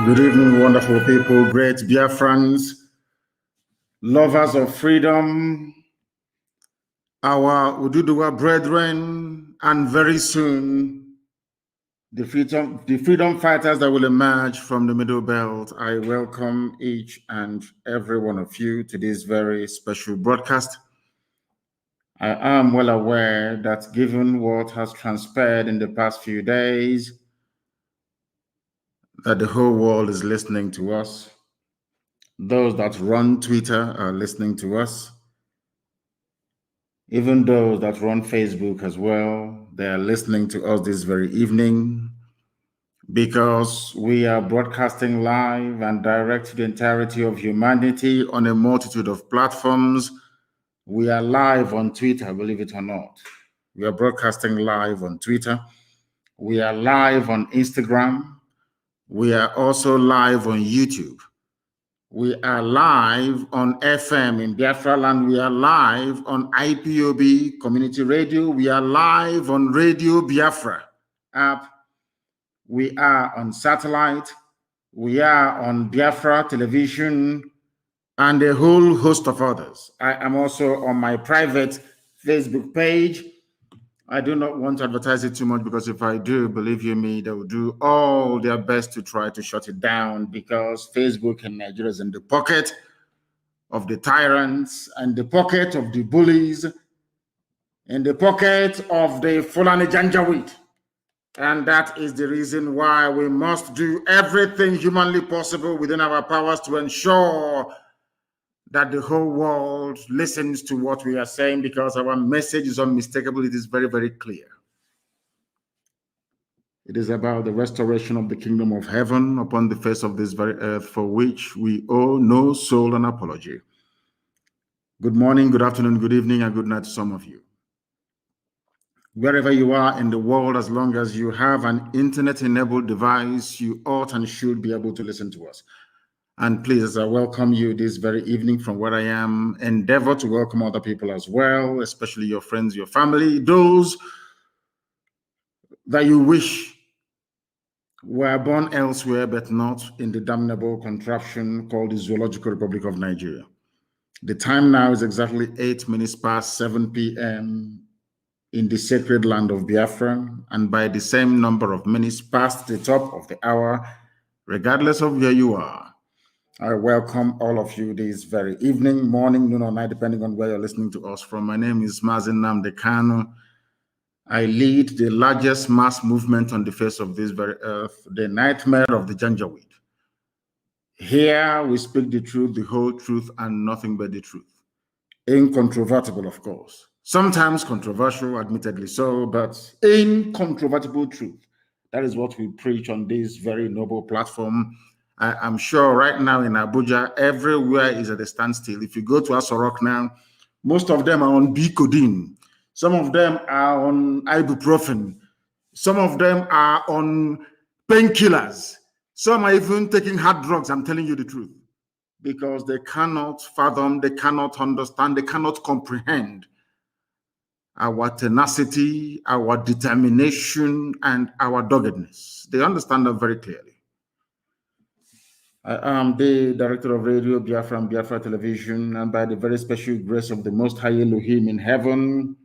Good evening, wonderful people, great Biafrans, lovers of freedom, our Ududuwa brethren, and very soon the freedom fighters that will emerge from the Middle Belt. I welcome each and every one of you to this very special broadcast. I am well aware that given what has transpired in the past few days, that the whole world is listening to us. Those that run Twitter are listening to us. Even those that run Facebook as well, they are listening to us this very evening because we are broadcasting live and direct to the entirety of humanity on a multitude of platforms. We are live on Twitter, believe it or not. We are broadcasting live on Twitter. We are live on Instagram. We are also live on YouTube. We are live on FM in Biafra land. We are live on IPOB Community Radio. We are live on Radio Biafra app. We are on satellite. We are on Biafra television and a whole host of others. I am also on my private Facebook page. I do not want to advertise it too much because if I do, believe you me, they will do all their best to try to shut it down because Facebook in Nigeria is in the pocket of the tyrants and the pocket of the bullies, in the pocket of the Fulani Janjaweed. And that is the reason why we must do everything humanly possible within our powers to ensure that the whole world listens to what we are saying because our message is unmistakable. It is very, very clear. It is about the restoration of the kingdom of heaven upon the face of this very earth, for which we owe no soul an apology. Good morning, good afternoon, good evening, and good night to some of you. Wherever you are in the world, as long as you have an internet-enabled device, you ought and should be able to listen to us. And please, as I welcome you this very evening from where I am, endeavor to welcome other people as well, especially your friends, your family, those that you wish were born elsewhere, but not in the damnable contraption called the Zoological Republic of Nigeria. The time now is exactly 8 minutes past 7 p.m. in the sacred land of Biafra, and by the same number of minutes past the top of the hour, regardless of where you are. I welcome all of you this very evening, morning, noon, or night, depending on where you're listening to us from. My name is Mazi Nnamdi Kanu. I lead the largest mass movement on the face of this very earth, the nightmare of the Janjaweed. Here we speak the truth, the whole truth, and nothing but the truth. Incontrovertible, of course. Sometimes controversial, admittedly so, but incontrovertible truth. That is what we preach on this very noble platform. I'm sure right now in Abuja, everywhere is at a standstill. If you go to Asorok now, most of them are on Bicodin. Some of them are on ibuprofen. Some of them are on painkillers. Some are even taking hard drugs, I'm telling you the truth. Because they cannot fathom, they cannot understand, they cannot comprehend our tenacity, our determination, and our doggedness. They understand that very clearly. I am the director of Radio Biafra and Biafra Television, and by the very special grace of the Most High Elohim in heaven,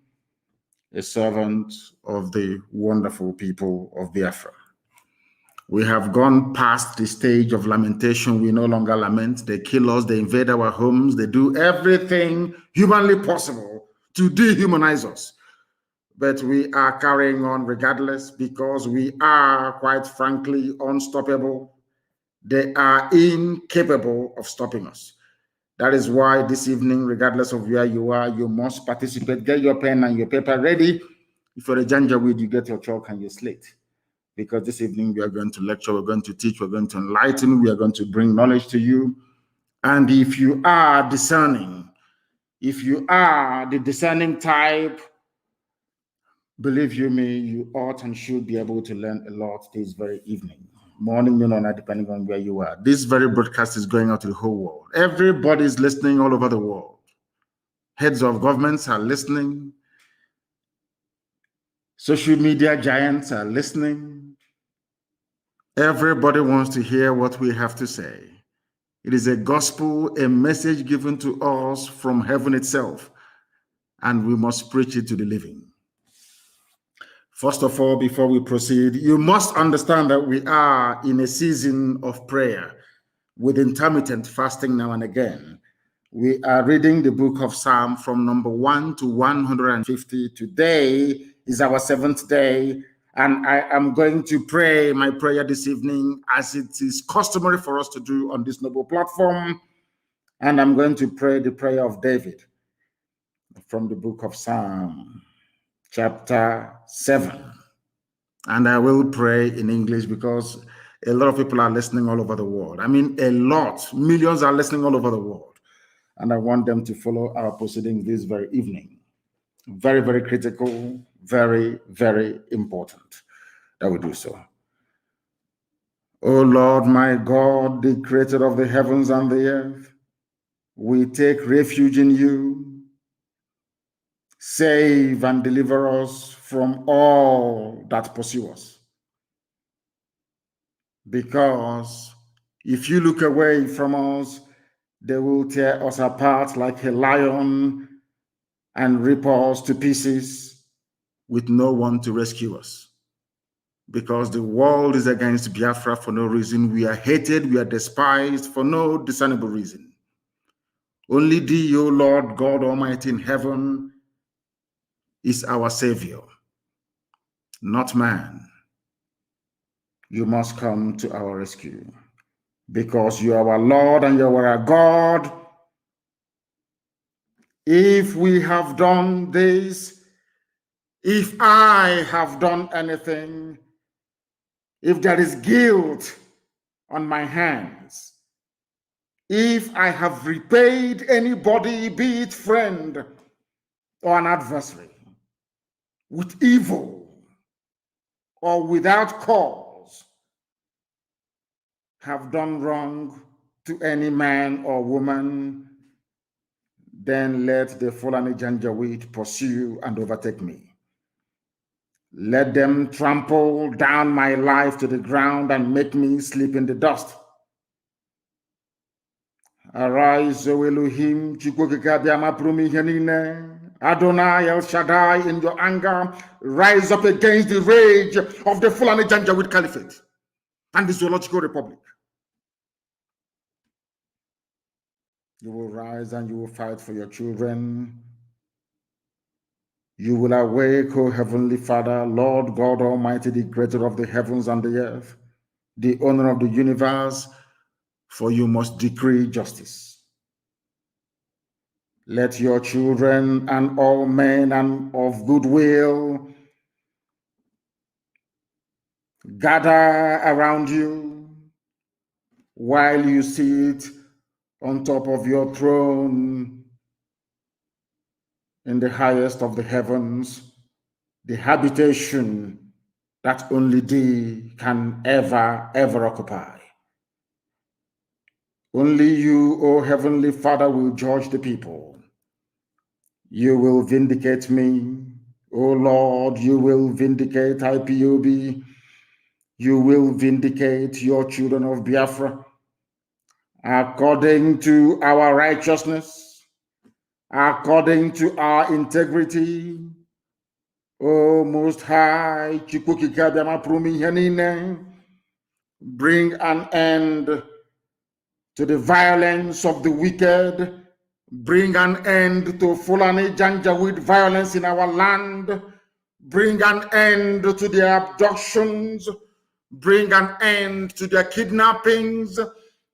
a servant of the wonderful people of Biafra. We have gone past the stage of lamentation. We no longer lament. They kill us, they invade our homes, they do everything humanly possible to dehumanize us. But we are carrying on regardless because we are, quite frankly, unstoppable. They are incapable of stopping us. That is why this evening, regardless of where you are, you must participate. Get your pen and your paper ready. If you're a Janjaweed, you get your chalk and your slate. Because this evening we are going to lecture, we're going to teach, we're going to enlighten, we are going to bring knowledge to you. And if you are discerning, if you are the discerning type, believe you me, you ought and should be able to learn a lot this very evening. Morning, noon, or night, depending on where you are. This very broadcast is going out to the whole world. Everybody is listening all over the world. Heads of governments are listening. Social media giants are listening. Everybody wants to hear what we have to say. It is a gospel, a message given to us from heaven itself, and we must preach it to the living. First of all, before we proceed, you must understand that we are in a season of prayer with intermittent fasting now and again. We are reading the book of Psalm from number 1 to 150. Today is our 7th day, and I am going to pray my prayer this evening as it is customary for us to do on this noble platform. And I'm going to pray the prayer of David from the book of Psalm, chapter 7. And I will pray in English because a lot of people are listening all over the world. I mean, a lot, millions are listening all over the world. And I want them to follow our proceedings this very evening. Very, very critical, very, very important that we do so. O Lord, my God, the creator of the heavens and the earth, we take refuge in you. Save and deliver us from all that pursue us. Because if you look away from us, they will tear us apart like a lion and rip us to pieces with no one to rescue us. Because the world is against Biafra for no reason. We are hated, we are despised for no discernible reason. Only thee, O Lord God Almighty in heaven, is our Savior, not man. You must come to our rescue. Because you are our Lord and you are our God. If we have done this, if I have done anything, if there is guilt on my hands, if I have repaid anybody, be it friend or an adversary, with evil or without cause, have done wrong to any man or woman, then let the Fulani Janjaweed pursue and overtake me. Let them trample down my life to the ground and make me sleep in the dust. Arise, O Elohim, Adonai El Shaddai, in your anger, rise up against the rage of the Fulani Janjaweed Caliphate and the Zoological Republic. You will rise and you will fight for your children. You will awake, O Heavenly Father, Lord God Almighty, the creator of the heavens and the earth, the owner of the universe, for you must decree justice. Let your children and all men and of goodwill gather around you while you sit on top of your throne in the highest of the heavens, the habitation that only thee can ever occupy. Only you, O Heavenly Father, will judge the people. You will vindicate me. O Lord, you will vindicate IPOB. You will vindicate your children of Biafra according to our righteousness, according to our integrity. O Most High, bring an end to the violence of the wicked, bring an end to Fulani Janjaweed violence in our land, bring an end to their abductions, bring an end to their kidnappings,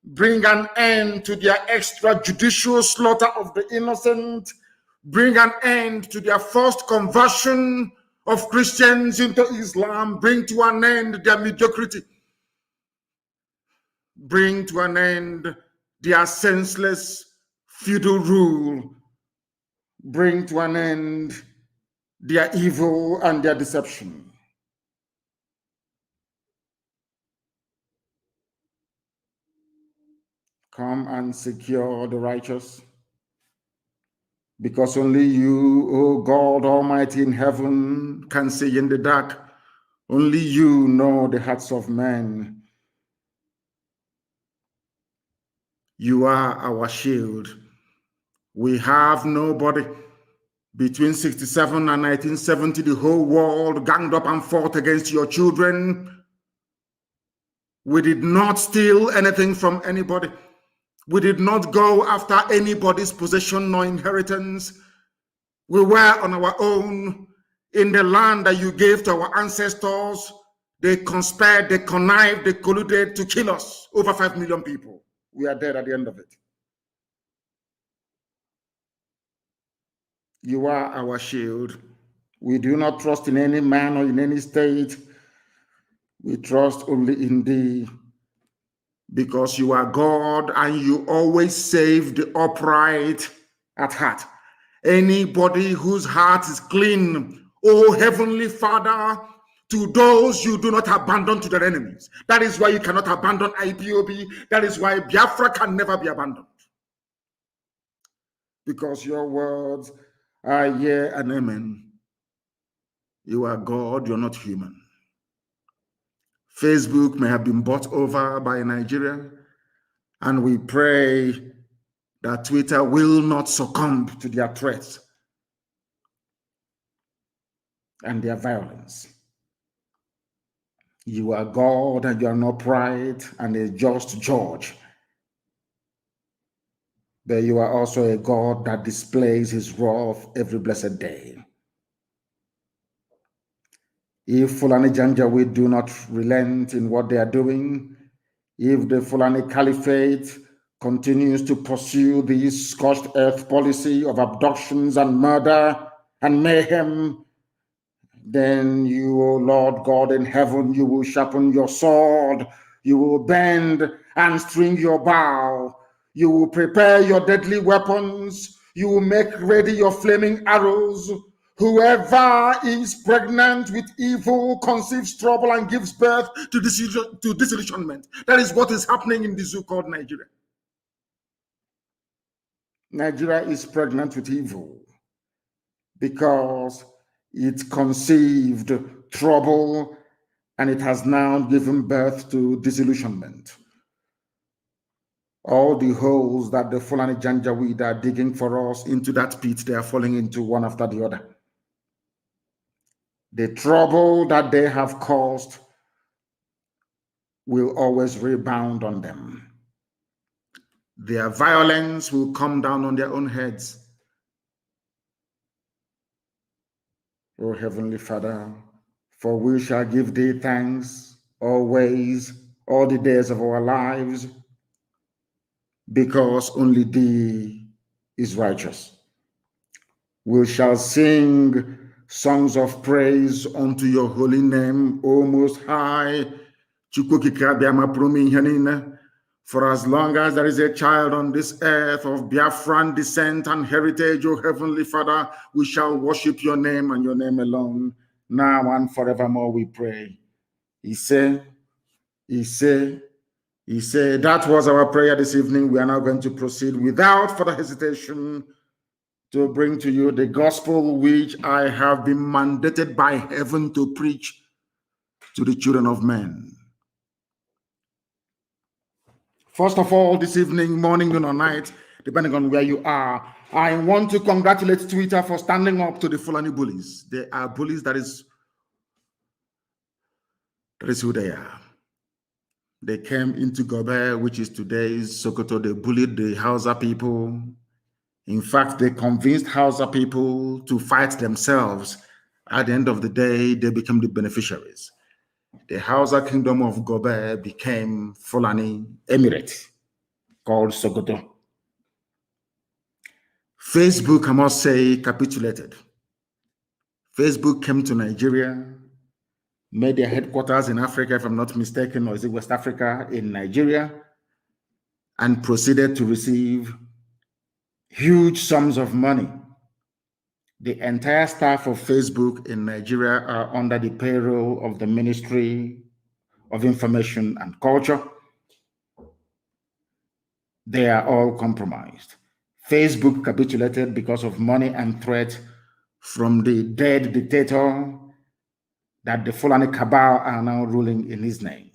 bring an end to their extrajudicial slaughter of the innocent, bring an end to their forced conversion of Christians into Islam, bring to an end their mediocrity, bring to an end their senseless feudal rule, bring to an end their evil and their deception. Come and secure the righteous, because only you, O God Almighty in heaven, can see in the dark. Only you know the hearts of men. You are our shield. We have nobody. Between 67 and 1970, the whole world ganged up and fought against your children. We did not steal anything from anybody. We did not go after anybody's possession nor inheritance. We were on our own in the land that you gave to our ancestors. They conspired, they connived, they colluded to kill us. Over 5 million people. We are dead at the end of it. You are our shield. We do not trust in any man or in any state. We trust only in thee, because you are God and you always save the upright at heart. Anybody whose heart is clean, oh Heavenly Father, to those you do not abandon to their enemies. That is why you cannot abandon IPOB. That is why Biafra can never be abandoned. Because your words are yea and amen. You are God, you're not human. Facebook may have been bought over by Nigeria, and we pray that Twitter will not succumb to their threats and their violence. You are God and you are not pride and a just judge. But you are also a God that displays his wrath every blessed day. If Fulani Janjaweed do not relent in what they are doing, if the Fulani Caliphate continues to pursue this scorched earth policy of abductions and murder and mayhem, then you, O Lord God in heaven, you will sharpen your sword, you will bend and string your bow, you will prepare your deadly weapons, you will make ready your flaming arrows. Whoever is pregnant with evil conceives trouble and gives birth to disillusionment. That is what is happening in the zoo called Nigeria. Nigeria is pregnant with evil because it conceived trouble and it has now given birth to disillusionment. All the holes that the Fulani Janjaweed are digging for us into that pit, they are falling into one after the other. The trouble that they have caused will always rebound on them. Their violence will come down on their own heads. O Heavenly Father, for we shall give thee thanks always, all the days of our lives, because only thee is righteous. We shall sing songs of praise unto your holy name, O Most High. For as long as there is a child on this earth of Biafran descent and heritage, O Heavenly Father, we shall worship your name and your name alone, now and forevermore, we pray. He said, that was our prayer this evening. We are now going to proceed without further hesitation to bring to you the gospel which I have been mandated by heaven to preach to the children of men. First of all, this evening, morning, noon, or night, depending on where you are, I want to congratulate Twitter for standing up to the Fulani bullies. They are bullies, that is who they are. They came into Gobe, which is today's Sokoto. They bullied the Hausa people. In fact, they convinced Hausa people to fight themselves. At the end of the day, they became the beneficiaries. The Hausa kingdom of Gobe became Fulani Emirate, called Sokoto. Facebook, I must say, capitulated. Facebook came to Nigeria, made their headquarters in Africa, if I'm not mistaken, or is it West Africa, in Nigeria, and proceeded to receive huge sums of money. The entire staff of Facebook in Nigeria are under the payroll of the Ministry of Information and Culture. They are all compromised. Facebook capitulated because of money and threat from the dead dictator that the Fulani cabal are now ruling in his name.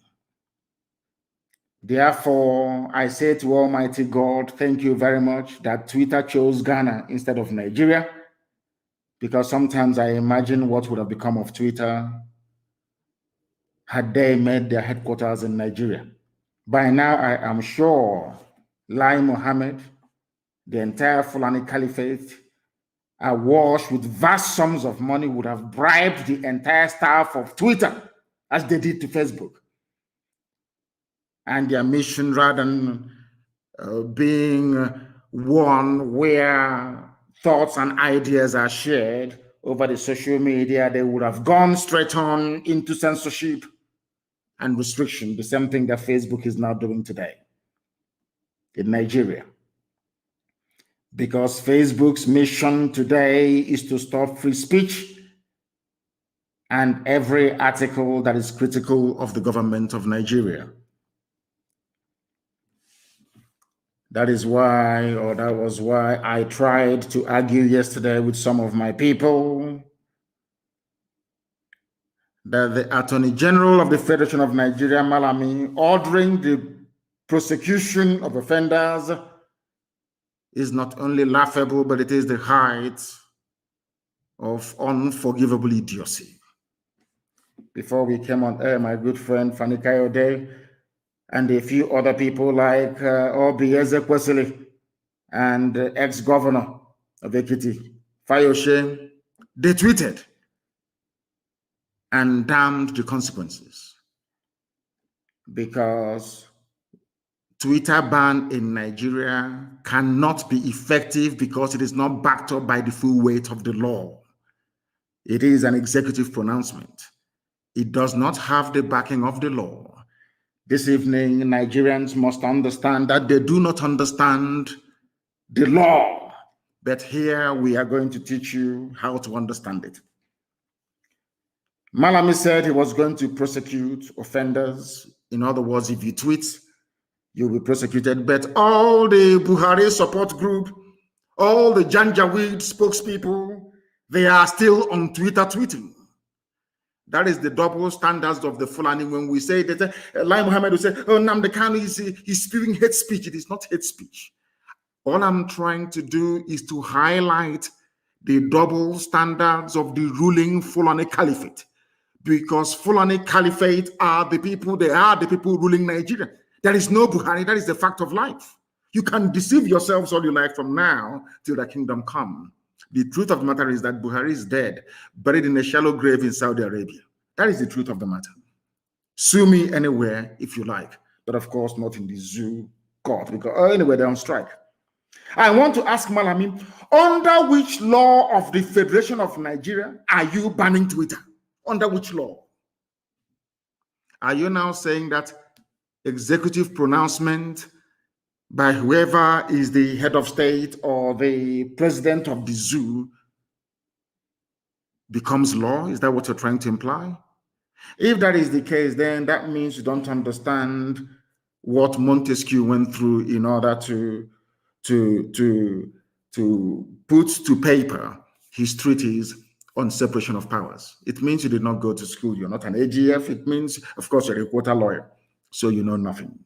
Therefore, I say to Almighty God, thank you very much that Twitter chose Ghana instead of Nigeria, because sometimes I imagine what would have become of Twitter had they made their headquarters in Nigeria. By now, I am sure Lai Mohammed, the entire Fulani Caliphate, awash with vast sums of money, would have bribed the entire staff of Twitter as they did to Facebook. And their mission, rather than being one where thoughts and ideas are shared over the social media, they would have gone straight on into censorship and restriction, the same thing that Facebook is now doing today in Nigeria. Because Facebook's mission today is to stop free speech and every article that is critical of the government of Nigeria. That is why, or that was why I tried to argue yesterday with some of my people that the Attorney General of the Federation of Nigeria, Malami, ordering the prosecution of offenders is not only laughable, but it is the height of unforgivable idiocy. Before we came on air, my good friend Fani Kayode and a few other people like Obi Ezekwesili and ex-governor of Ekiti, Fayoshe, they tweeted and damned the consequences, because Twitter ban in Nigeria cannot be effective because it is not backed up by the full weight of the law. It is an executive pronouncement. It does not have the backing of the law. This evening, Nigerians must understand that they do not understand the law, but here we are going to teach you how to understand it. Malami said he was going to prosecute offenders. In other words, if you tweet, you'll be prosecuted. But all the Buhari support group, all the Janjaweed spokespeople, they are still on Twitter tweeting. That is the double standards of the Fulani. When we say that, Lai Mohammed will say, oh, Nnamdi Kanu is spewing hate speech. It is not hate speech. All I'm trying to do is to highlight the double standards of the ruling Fulani Caliphate. Because Fulani Caliphate are the people, they are the people ruling Nigeria. There is no Buhari. That is the fact of life. You can deceive yourselves all you like from now till the kingdom come. The truth of the matter is that Buhari is dead, buried in a shallow grave in Saudi Arabia. That is the truth of the matter. Sue me anywhere if you like, but of course not in the zoo court, because anyway, they're on strike. I want to ask Malami, under which law of the Federation of Nigeria are you banning Twitter? Under which law? Are you now saying that executive pronouncement by whoever is the head of state or the president of the zoo becomes law? Is that what you're trying to imply? If that is the case, then that means you don't understand what Montesquieu went through in order to put to paper his treatise on separation of powers. It means you did not go to school. You're not an AGF. It means, of course, you're a quota lawyer, so you know nothing.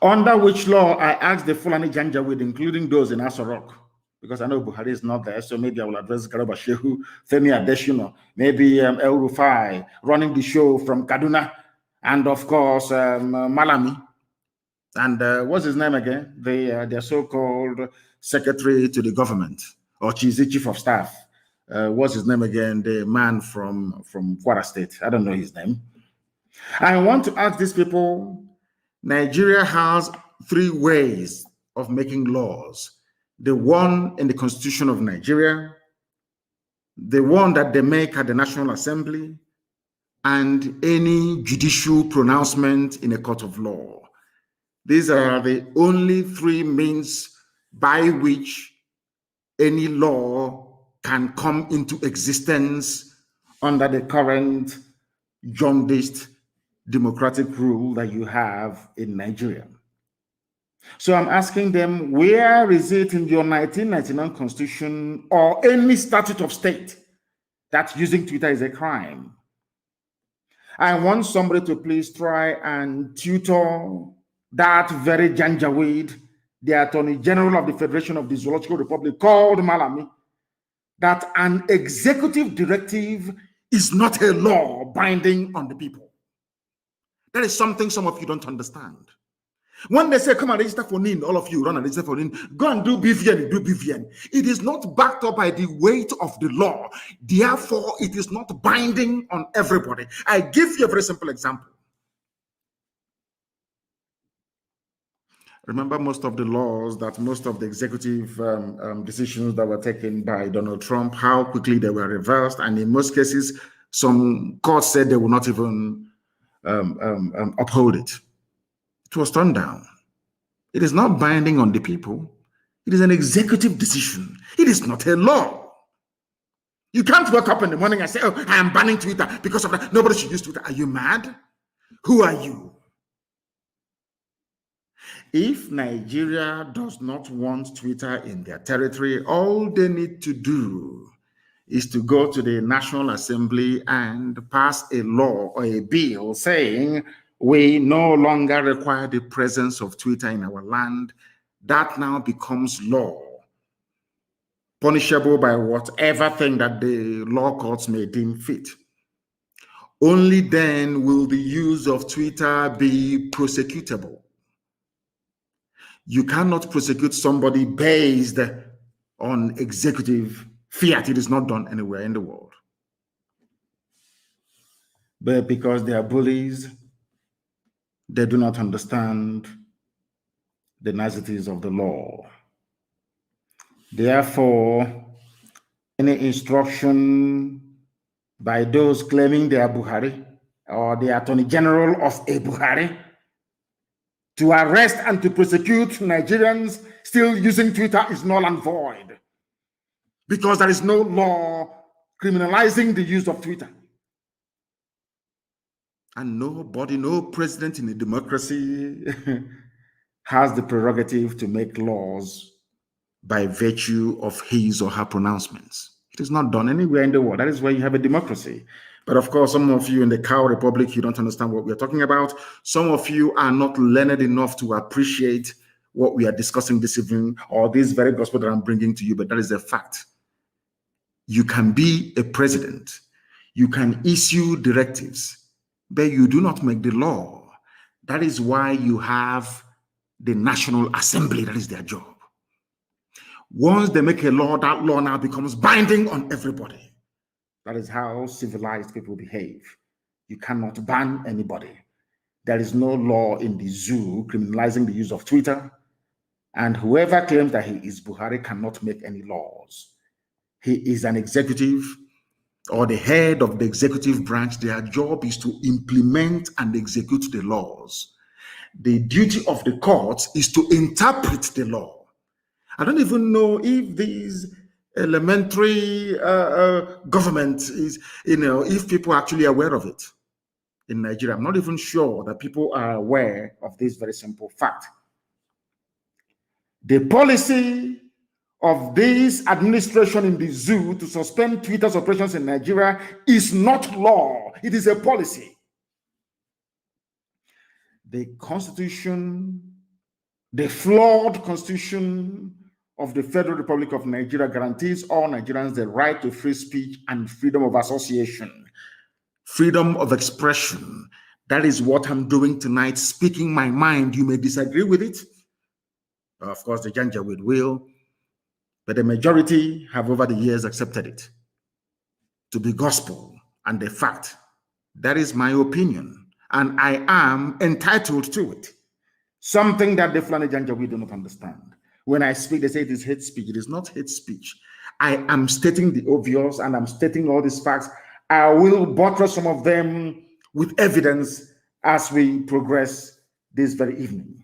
Under which law, I asked the Fulani Janjaweed, including those in Asorok, because I know Buhari is not there, so maybe I will address Garba Shehu, Femi Adesina, maybe El Rufai, running the show from Kaduna, and of course, Malami. And what's his name again? Their so-called secretary to the government, or chief of staff. What's his name again? The man from Kwara State. I don't know his name. I want to ask these people, Nigeria has three ways of making laws. The one in the Constitution of Nigeria, the one that they make at the National Assembly, and any judicial pronouncement in a court of law. These are the only three means by which any law can come into existence under the current jaundiced democratic rule that you have in Nigeria. So I'm asking them, where is it in your 1999 Constitution or any statute of state that using Twitter is a crime? I want somebody to please try and tutor that very Janjaweed, the Attorney General of the Federation of the Zoological Republic, called Malami, that an executive directive is not a law binding on the people. That is something some of you don't understand. When they say, come and register for NIN, all of you run and register for NIN, go and do BVN, do BVN. It is not backed up by the weight of the law. Therefore, it is not binding on everybody. I give you a very simple example. Remember most of the laws, that most of the executive decisions that were taken by Donald Trump, how quickly they were reversed. And in most cases, some courts said they will not even uphold it. It was turned down. It is not binding on the people. It is an executive decision. It is not a law. You can't wake up in the morning and say, oh, I am banning Twitter because of that. Nobody should use Twitter. Are you mad? Who are you? If Nigeria does not want Twitter in their territory, all they need to do is to go to the National Assembly and pass a law or a bill saying we no longer require the presence of Twitter in our land. That now becomes law, punishable by whatever thing that the law courts may deem fit. Only then will the use of Twitter be prosecutable. You cannot prosecute somebody based on executive fiat. It is not done anywhere in the world. But because they are bullies, they do not understand the niceties of the law. Therefore, any instruction by those claiming they are Buhari or the Attorney General of a Buhari to arrest and to prosecute Nigerians still using Twitter is null and void, because there is no law criminalizing the use of Twitter. And nobody, no president in a democracy has the prerogative to make laws by virtue of his or her pronouncements. It is not done anywhere in the world. That is why you have a democracy. But of course, some of you in the cow republic, you don't understand what we're talking about. Some of you are not learned enough to appreciate what we are discussing this evening or this very gospel that I'm bringing to you, but that is a fact. You can be a president. You can issue directives, but you do not make the law. That is why you have the National Assembly. That is their job. Once they make a law, that law now becomes binding on everybody. That is how civilized people behave. You cannot ban anybody. There is no law in the zoo criminalizing the use of Twitter. And whoever claims that he is Buhari cannot make any laws. He is an executive or the head of the executive branch. Their job is to implement and execute the laws. The duty of the courts is to interpret the law. I don't even know if these elementary government is, if people are actually aware of it in Nigeria. I'm not even sure that people are aware of this very simple fact. The policy of this administration in the zoo to suspend Twitter's operations in Nigeria is not law. It is a policy. The Constitution, the flawed Constitution of the Federal Republic of Nigeria guarantees all Nigerians the right to free speech and freedom of association, freedom of expression. That is what I'm doing tonight, speaking my mind. You may disagree with it. Of course, the Janjaweed will, but the majority have over the years accepted it to be gospel and a fact. That is my opinion, and I am entitled to it. Something that the Fulani Janjaweed do not understand. When I speak, they say it is hate speech. It is not hate speech. I am stating the obvious, and I'm stating all these facts. I will buttress some of them with evidence as we progress this very evening.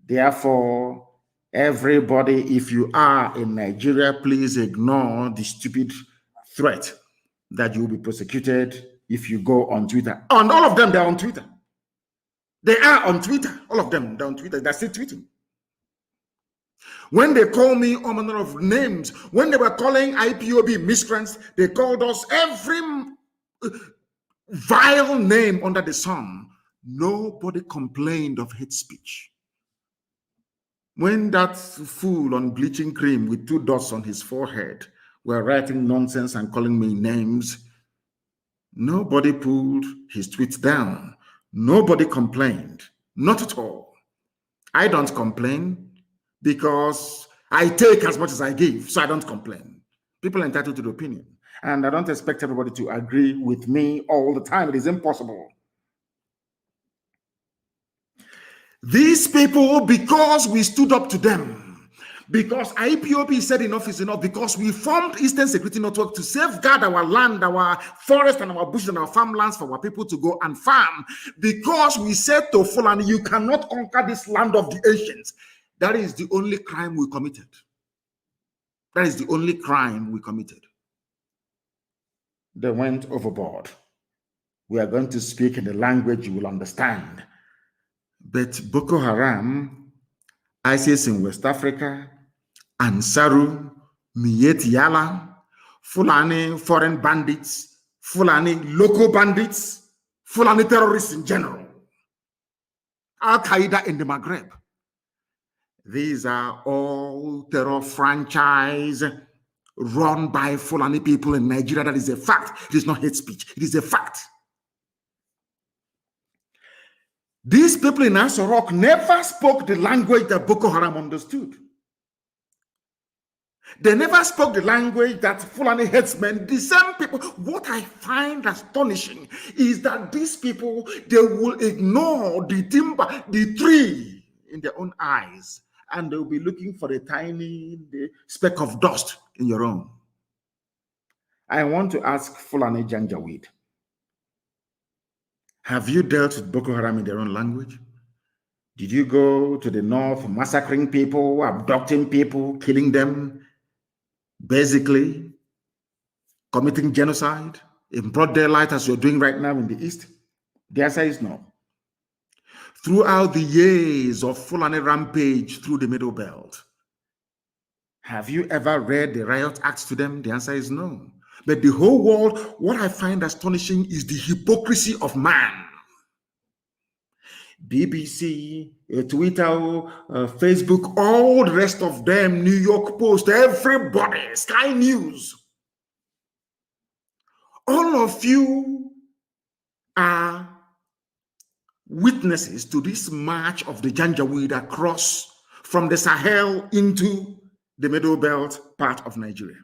Therefore, everybody, if you are in Nigeria, please ignore the stupid threat that you will be prosecuted if you go on Twitter. And all of them, they're on Twitter. They are on Twitter. All of them, they're on Twitter. They're still tweeting. When they call me all manner of names, when they were calling IPOB miscreants, they called us every vile name under the sun, nobody complained of hate speech. When that fool on bleaching cream with 2 dots on his forehead were writing nonsense and calling me names, nobody pulled his tweets down. Nobody complained. Not at all. I don't complain because I take as much as I give, so I don't complain. People are entitled to the opinion. And I don't expect everybody to agree with me all the time. It is impossible. These people, because we stood up to them, because IPOB said enough is enough, because we formed Eastern Security Network to safeguard our land, our forest, and our bushes and our farmlands for our people to go and farm, because we said to Fulani, you cannot conquer this land of the ancients. That is the only crime we committed. That is the only crime we committed. They went overboard. We are going to speak in the language you will understand. But Boko Haram, ISIS in West Africa, Ansaru, Miet Yala, Fulani foreign bandits, Fulani local bandits, Fulani terrorists in general, Al-Qaeda in the Maghreb. These are all terror franchise run by Fulani people in Nigeria. That is a fact. It is not hate speech. It is a fact. These people in Asorok never spoke the language that Boko Haram understood. They never spoke the language that Fulani headsmen, the same people. What I find astonishing is that these people, they will ignore the timber, the tree in their own eyes, and they'll be looking for a tiny speck of dust in your own. I want to ask Fulani Janjaweed, have you dealt with Boko Haram in their own language? Did you go to the north massacring people, abducting people, killing them, basically committing genocide in broad daylight as you're doing right now in the east? The answer is no. Throughout the years of Fulani rampage through the Middle Belt, have you ever read the riot acts to them? The answer is no. But the whole world, what I find astonishing is the hypocrisy of man. BBC, Twitter, Facebook, all the rest of them, New York Post, everybody, Sky News. All of you are witnesses to this march of the Janjaweed across from the Sahel into the Middle Belt part of Nigeria,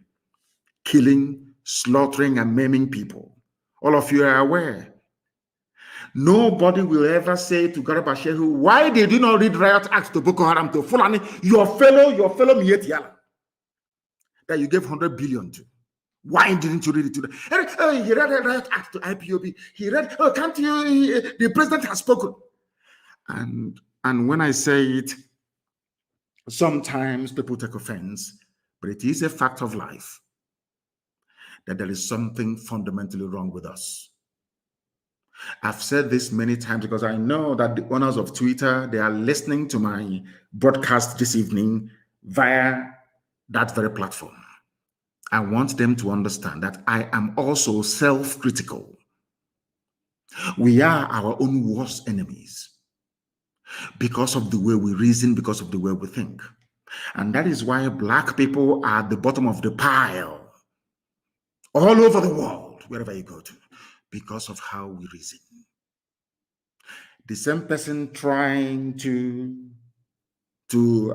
killing, slaughtering, and maiming people. All of you are aware. Nobody will ever say to Garba Shehu, why did you not read riot acts to Boko Haram, to Fulani, your fellow Miet Yala, that you gave 100 billion to? Why didn't you read it to them? He read a riot act to IPOB. He read, can't you, the president has spoken. And when I say it, sometimes people take offense, but it is a fact of life that there is something fundamentally wrong with us. I've said this many times because I know that the owners of Twitter, they are listening to my broadcast this evening via that very platform. I want them to understand that I am also self-critical. We are our own worst enemies because of the way we reason, because of the way we think. And that is why Black people are at the bottom of the pile all over the world, wherever you go to, because of how we reason. The same person trying to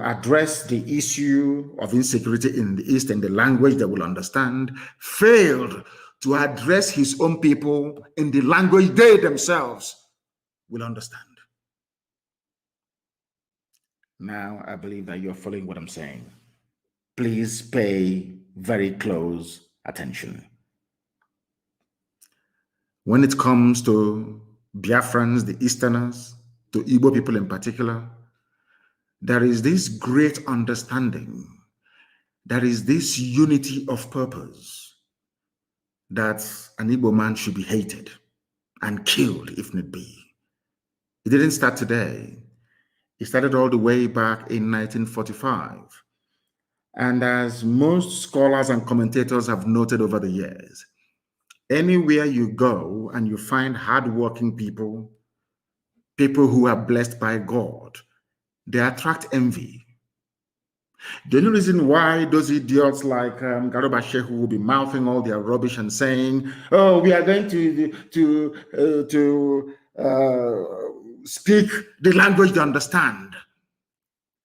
address the issue of insecurity in the East in the language they will understand failed to address his own people in the language they themselves will understand. Now, I believe that you're following what I'm saying. Please pay very close attention. When it comes to Biafrans, the Easterners, to Igbo people in particular, there is this great understanding. There is this unity of purpose that an Igbo man should be hated and killed if need be. It didn't start today. It started all the way back in 1945. And as most scholars and commentators have noted over the years, Anywhere you go and you find hardworking people, people who are blessed by God, they attract envy. The only reason why those idiots like Garuba Shehu will be mouthing all their rubbish and saying, "Oh, we are going to speak the language they understand,"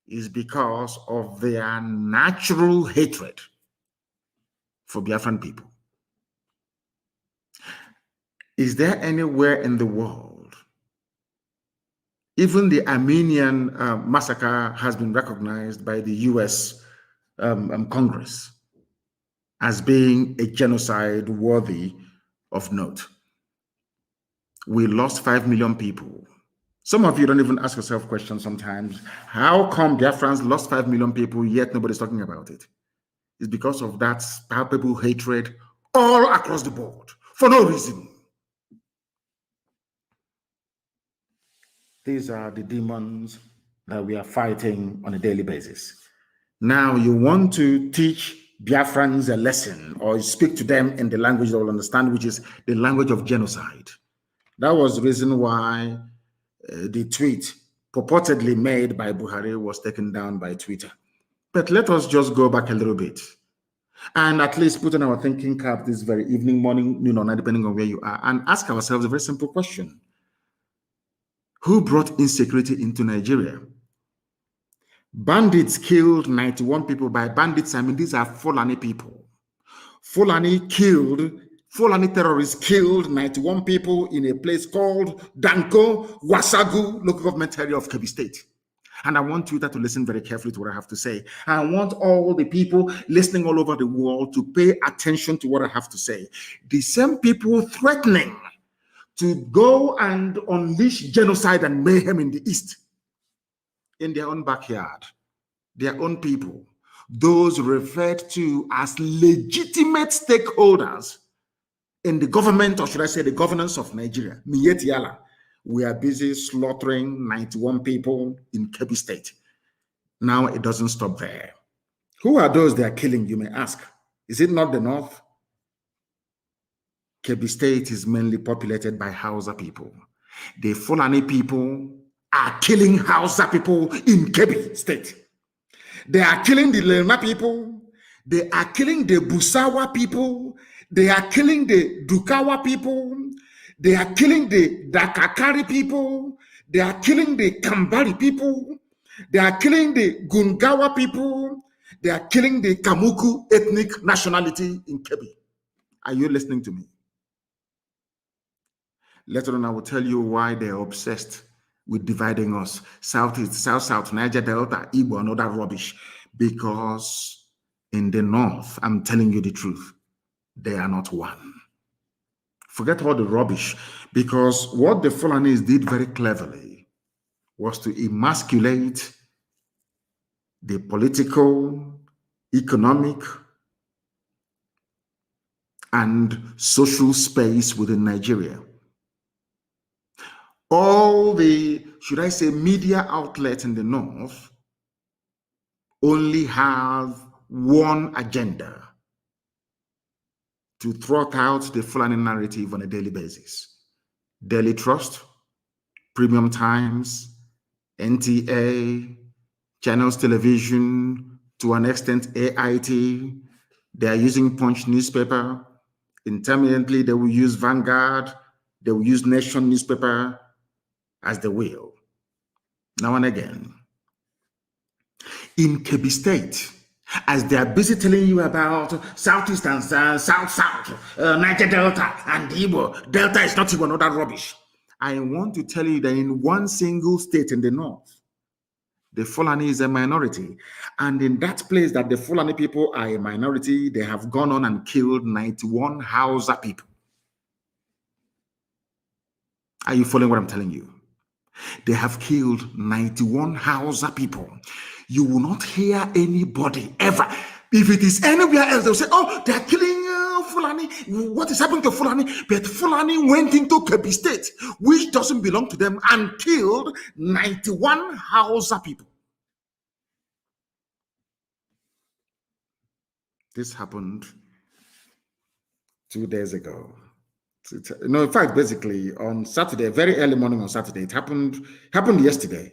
is because of their natural hatred for Biafran people. Is there anywhere in the world, even the Armenian massacre has been recognized by the US Congress as being a genocide worthy of note? We lost 5 million people. Some of you don't even ask yourself questions sometimes. How come Biafrans lost 5 million people, yet nobody's talking about it? It's because of that palpable hatred all across the board for no reason. These are the demons that we are fighting on a daily basis. Now, you want to teach Biafrans a lesson or speak to them in the language they will understand, which is the language of genocide. That was the reason why the tweet purportedly made by Buhari was taken down by Twitter. But let us just go back a little bit and at least put on our thinking cap this very evening, morning, night, depending on where you are, and ask ourselves a very simple question. Who brought insecurity into Nigeria? Bandits killed 91 people. By bandits, I mean these are Fulani people. Fulani terrorists killed 91 people in a place called Danko Wasagu, local government area of Kebbi State. And I want Twitter to listen very carefully to what I have to say. I want all the people listening all over the world to pay attention to what I have to say. The same people threatening to go and unleash genocide and mayhem in the East, in their own backyard, their own people, those referred to as legitimate stakeholders in the government, or should I say the governance of Nigeria, Miyetti Allah, we are busy slaughtering 91 people in Kebbi State. Now it doesn't stop there. Who are those they are killing, you may ask? Is it not the North? Kebbi State is mainly populated by Hausa people. The Fulani people are killing Hausa people in Kebbi State. They are killing the Lena people. They are killing the Busawa people. They are killing the Dukawa people. They are killing the Dakakari people. They are killing the Kambari people. They are killing the Gungawa people. They are killing the Kamuku ethnic nationality in Kebbi. Are you listening to me? Later on, I will tell you why they're obsessed with dividing us. Southeast, South, Niger Delta, Igbo, and all that rubbish. Because in the North, I'm telling you the truth, they are not one. Forget all the rubbish. Because what the Fulanis did very cleverly was to emasculate the political, economic, and social space within Nigeria. All the, should I say, media outlets in the North only have one agenda: to throw out the Fulani narrative on a daily basis. Daily Trust, Premium Times, NTA, Channels Television, to an extent AIT. They are using Punch newspaper. Intermittently, they will use Vanguard. They will use Nation newspaper as they will. Now and again. In Kebbi State, as they are busy telling you about Southeast and South, Niger Delta and Igbo. Delta is not even all that rubbish. I want to tell you that in one single state in the North, the Fulani is a minority. And in that place that the Fulani people are a minority, they have gone on and killed 91 Hausa people. Are you following what I'm telling you? They have killed 91 Hausa people. You will not hear anybody ever. If it is anywhere else, they'll say, oh, they're killing Fulani. What is happening to Fulani? But Fulani went into Kebbi State, which doesn't belong to them, and killed 91 Hausa people. This happened 2 days ago. No, in fact, basically on Saturday, very early morning on Saturday, it happened yesterday,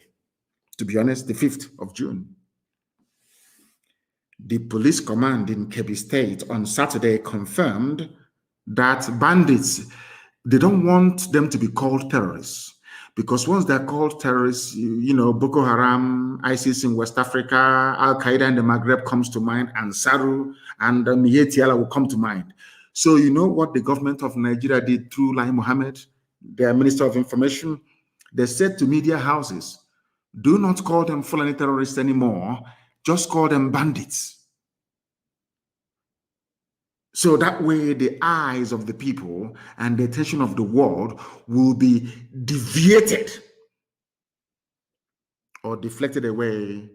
to be honest, the 5th of June. The police command in Kebbi State on Saturday confirmed that bandits, they don't want them to be called terrorists, because once they're called terrorists, Boko Haram, ISIS in West Africa, Al Qaeda in the Maghreb comes to mind, and Saru and Mietiala will come to mind. So you know what the government of Nigeria did through Lai Mohammed, their Minister of Information? They said to media houses, do not call them Fulani terrorists anymore, just call them bandits. So that way the eyes of the people and the attention of the world will be deviated or deflected away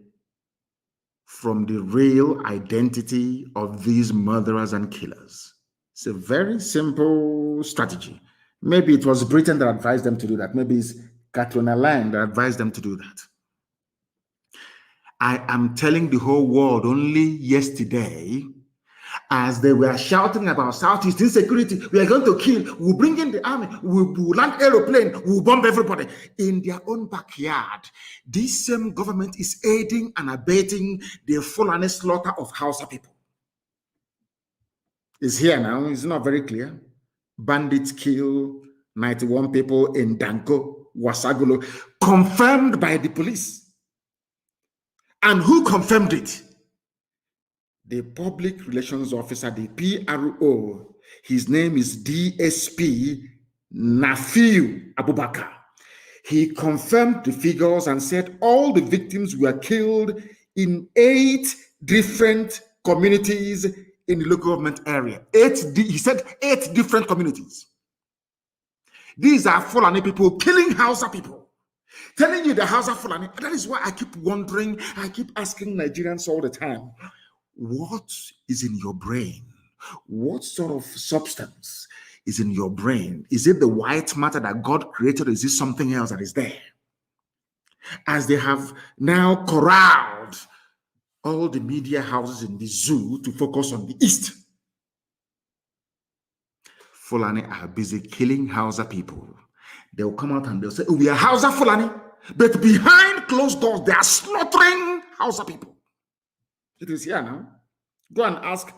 from the real identity of these murderers and killers. It's a very simple strategy. Maybe it was Britain that advised them to do that. Maybe it's Katrina Lang that advised them to do that. I am telling the whole world only yesterday, as they were shouting about Southeast insecurity, we are going to kill, we'll bring in the army, we'll land aeroplane, we'll bomb everybody. In their own backyard, this same government is aiding and abetting the Fulani slaughter of Hausa people. It's here now, it's not very clear. Bandits kill 91 people in Danko, Wasagolo, confirmed by the police. And who confirmed it? The public relations officer, the PRO, his name is DSP Nafiu Abubakar. He confirmed the figures and said all the victims were killed in 8 different communities in the local government area. He said 8 different communities. These are Fulani people killing Hausa people. Telling you the Hausa Fulani. That is why I keep wondering, I keep asking Nigerians all the time, what is in your brain? What sort of substance is in your brain? Is it the white matter that God created, or is it something else that is there? As they have now corralled all the media houses in the zoo to focus on the East, Fulani are busy killing Hausa people. They'll come out and they'll say, oh, we are Hausa Fulani, but behind closed doors, they are slaughtering Hausa people. It is here now. Go and ask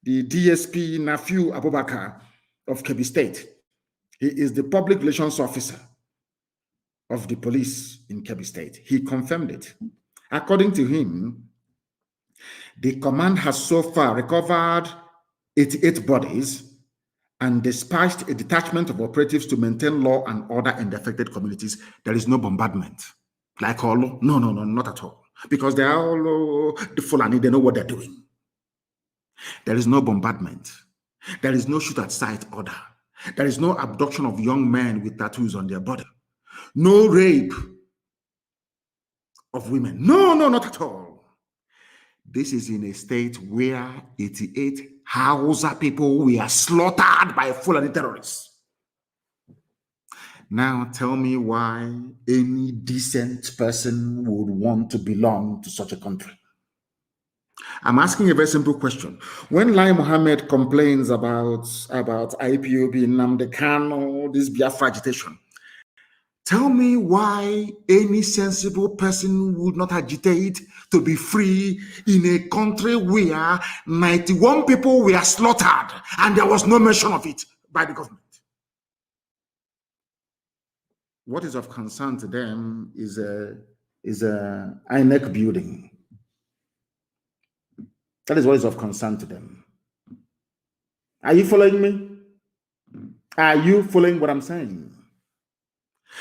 the DSP Nafiu Abubakar of Kebbi State. He is the public relations officer of the police in Kebbi State. He confirmed it. According to him, the command has so far recovered 88 bodies and dispatched a detachment of operatives to maintain law and order in the affected communities. There is no bombardment. Like all, no, not at all. Because they are all the Fulani, they know what they're doing. There is no bombardment. There is no shoot at sight order. There is no abduction of young men with tattoos on their body. No rape of women. No, not at all. This is in a state where 88 Hausa people were slaughtered by Fulani terrorists. Now tell me why any decent person would want to belong to such a country. I'm asking a very simple question. When Lai Mohammed complains about IPOB, Nnamdi, Kanu, this Biafra agitation, tell me why any sensible person would not agitate to be free in a country where 91 people were slaughtered and there was no mention of it by the government. What is of concern to them is a INEC building. That is what is of concern to them. Are you following me? Are you following what I'm saying?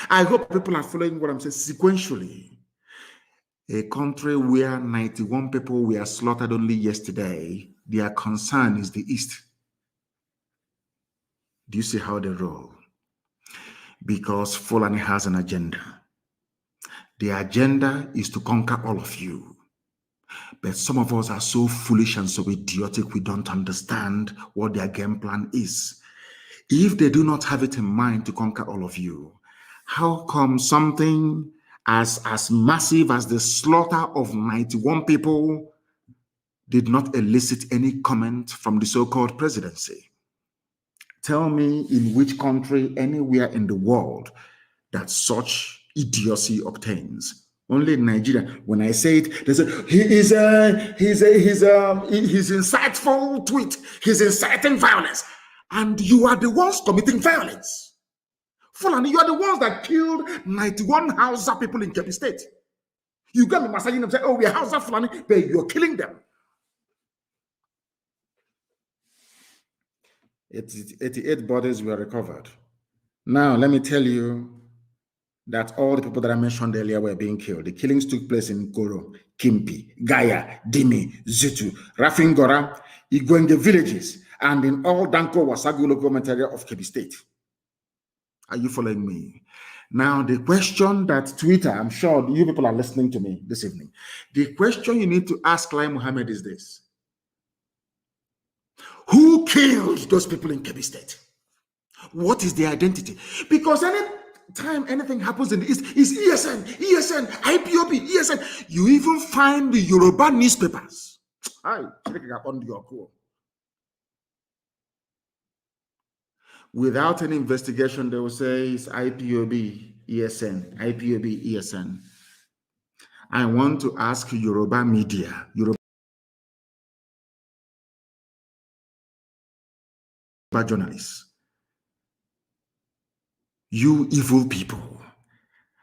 I hope people are following what I'm saying sequentially. A country where 91 people were slaughtered only yesterday, their concern is the East. Do you see how they roll? Because Fulani has an agenda. The agenda is to conquer all of you. But some of us are so foolish and so idiotic, we don't understand what their game plan is. If they do not have it in mind to conquer all of you, how come something as massive as the slaughter of 91 people did not elicit any comment from the so-called presidency? Tell me in which country, anywhere in the world, that such idiocy obtains. Only in Nigeria. When I say it, they say his insightful tweet, he's inciting violence, and you are the ones committing violence. Fulani, you are the ones that killed 91 Hausa people in Kebbi State. You got me massaging them, say, "Oh, we are Hausa Fulani," but you're killing them. 88 bodies were recovered. Now, let me tell you that all the people that I mentioned earlier were being killed. The killings took place in Koro, Kimpi, Gaya, Dimi, Zutu, Rafingora, Igwenge villages, and in all Danko Wasagu local government area of Kebbi State. Are you following me? Now, the question that Twitter, I'm sure you people are listening to me this evening. The question you need to ask Lai Mohammed is this: who killed those people in Kebbi State? What is their identity? Because anytime anything happens in the East, it's ESN, IPOB, ESN. You even find the Yoruba newspapers. Without any investigation, they will say it's IPOB, ESN, IPOB, ESN. I want to ask Yoruba media, Yoruba journalists, you evil people,